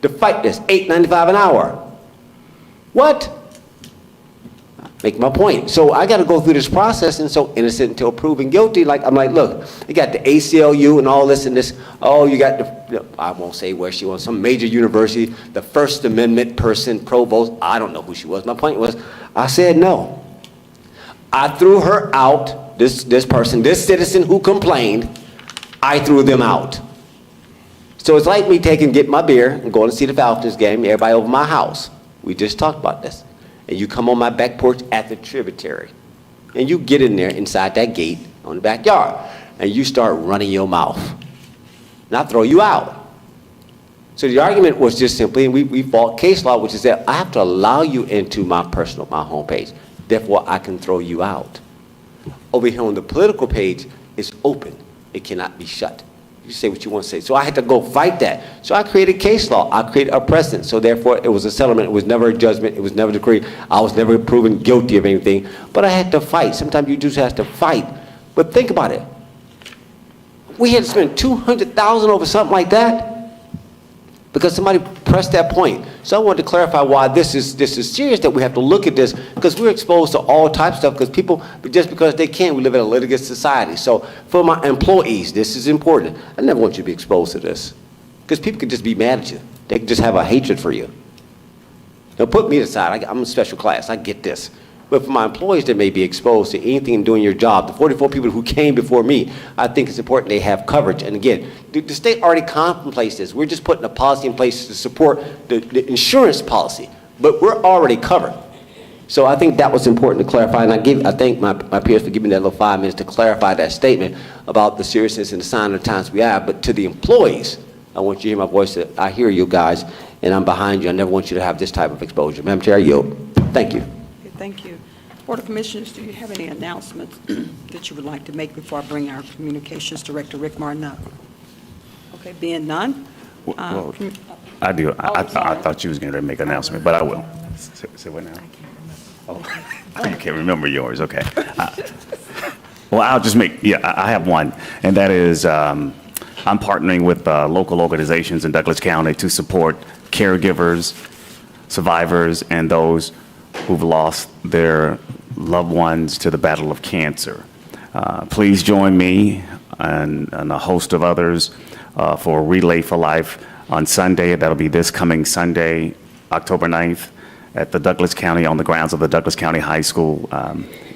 to fight this, $8.95 an hour. What? Make my point. So I got to go through this process, and so innocent until proven guilty. Like, I'm like, look, you got the ACLU and all this and this. Oh, you got I won't say where she was, some major university, the First Amendment person, provost. I don't know who she was. My point was, I said no. I threw her out. This person, this citizen who complained, I threw them out. So it's like me getting my beer and going to see the Falcons game, everybody over my house. We just talked about this. And you come on my back porch at the tributary. And you get in there inside that gate on the backyard. And you start running your mouth. And I throw you out. So the argument was just simply, and we fought case law, which is that I have to allow you into my homepage. Therefore, I can throw you out. Over here on the political page, it's open. It cannot be shut. You say what you want to say. So I had to go fight that. So I created case law. I created a precedent. So therefore, it was a settlement. It was never a judgment. It was never a decree. I was never proven guilty of anything. But I had to fight. Sometimes you just have to fight. But think about it. We had to spend $200,000 over something like that because somebody pressed that point. So I wanted to clarify why this is serious, that we have to look at this, because we're exposed to all types of stuff, because people, just because they can, we live in a litigious society. So for my employees, this is important. I never want you to be exposed to this, because people can just be mad at you. They can just have a hatred for you. Now put me aside, I'm a special class, I get this. But for my employees that may be exposed to anything in doing your job, the 44 people who came before me, I think it's important they have coverage. And again, the state already contemplates this. We're just putting a policy in place to support the insurance policy, but we're already covered. So I think that was important to clarify, and I thank my peers for giving me that little 5 minutes to clarify that statement about the seriousness and the sign of the times we have. But to the employees, I want you to hear my voice. That I hear you guys, and I'm behind you. I never want you to have this type of exposure. Madam Chair, I yield. Thank you. Thank you. Board of Commissioners, do you have any announcements that you would like to make before I bring our Communications Director, Rick Martin, up? Okay, being none. Well, I do. I thought you was going to make an announcement, but I will. Say what now? Oh, you can't remember yours. Okay. Well, I'll just make, yeah, I have one, and that is, I'm partnering with local organizations in Douglas County to support caregivers, survivors, and those who've lost their loved ones to the battle of cancer. Please join me and a host of others for Relay for Life on Sunday. That'll be this coming Sunday, October 9th, at the Douglas County, on the grounds of the Douglas County High School.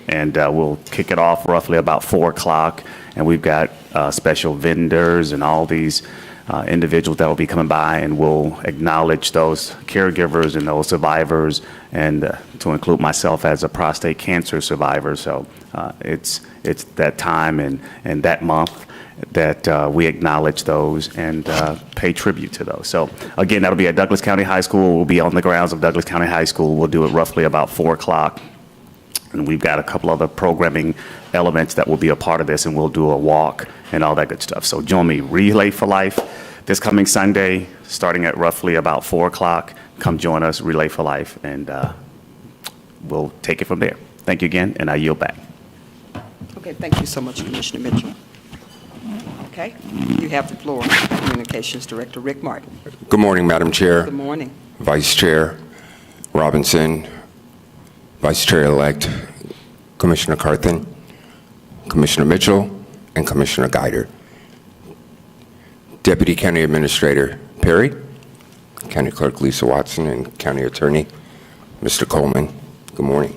And we'll kick it off roughly about 4 o'clock. And we've got special vendors and all these individuals that will be coming by, and we'll acknowledge those caregivers and those survivors, and to include myself as a prostate cancer survivor. So it's that time and that month that we acknowledge those and pay tribute to those. So again, that'll be at Douglas County High School. We'll be on the grounds of Douglas County High School. We'll do it roughly about 4 o'clock. And we've got a couple other programming elements that will be a part of this, and we'll do a walk and all that good stuff. So join me, Relay for Life, this coming Sunday, starting at roughly about 4 o'clock. Come join us, Relay for Life, and we'll take it from there. Thank you again, and I yield back. Okay, thank you so much, Commissioner Mitchell. Okay, you have the floor, Communications Director Rick Martin. Good morning, Madam Chair, Good morning. Vice Chair Robinson, Vice Chair-elect Commissioner Carthen, Commissioner Mitchell, and Commissioner Guider. Deputy County Administrator Perry, County Clerk Lisa Watson, and County Attorney Mr. Coleman. Good morning.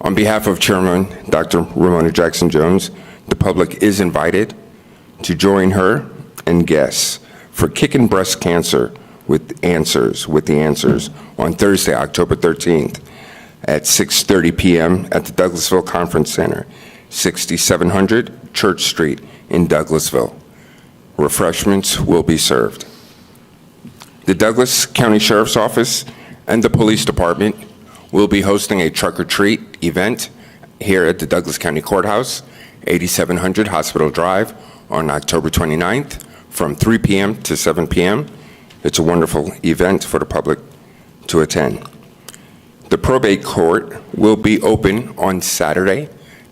On behalf of Chairman Dr. Ramona Jackson Jones, the public is invited to join her and guests for Kicking Breast Cancer with the Answers on Thursday, October 13th at 6:30 p.m. at the Douglasville Conference Center, 6700 Church Street in Douglasville. Refreshments will be served. The Douglas County Sheriff's Office and the Police Department will be hosting a trunk-or-treat event here at the Douglas County Courthouse, 8700 Hospital Drive, on October 29th from 3 p.m. to 7 p.m. It's a wonderful event for the public to attend. The probate court will be open on Saturday,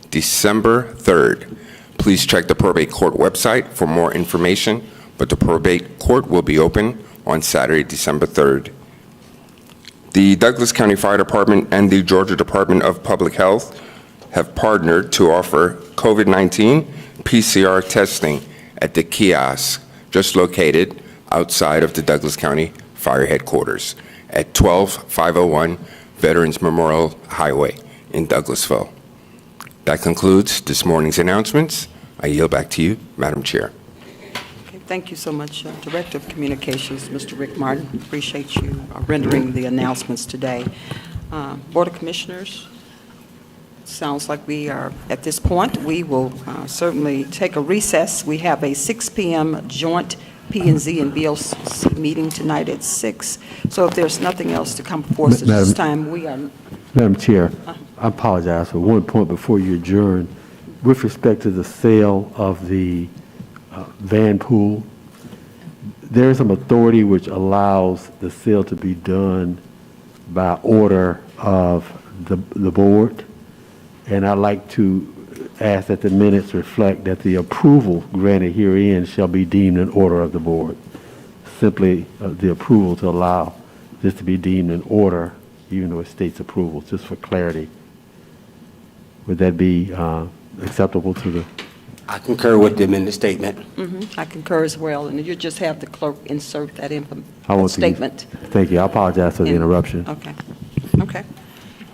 December 3rd. Please check the probate court website for more information, but the probate court will be open on Saturday, December 3rd. The Douglas County Fire Department and the Georgia Department of Public Health have partnered to offer COVID-19 PCR testing at the kiosk just located outside of the Douglas County Fire Headquarters at 12501 Veterans Memorial Highway in Douglasville. That concludes this morning's announcements. I yield back to you, Madam Chair. Okay, thank you so much, Director of Communications, Mr. Rick Martin. Appreciate you rendering the announcements today. Board of Commissioners, sounds like we are, at this point, we will certainly take a recess. We have a 6 p.m. joint P&Z and BOC meeting tonight at 6. So if there's nothing else to come before us at this time, we are... Madam Chair, I apologize for one point before you adjourn. With respect to the sale of the van pool, there is some authority which allows the sale to be done by order of the board. And I'd like to ask that the minutes reflect that the approval granted herein shall be deemed an order of the board. Simply the approval to allow this to be deemed an order, even though it states approval, just for clarity. Would that be acceptable to the? I concur with the amended statement. I concur as well, and you just have the clerk insert that statement. Thank you. I apologize for the interruption. Okay. Okay.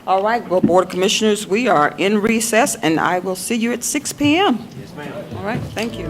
All right. Well, Board of Commissioners, we are in recess, and I will see you at 6 p.m. Yes, ma'am. All right. Thank you.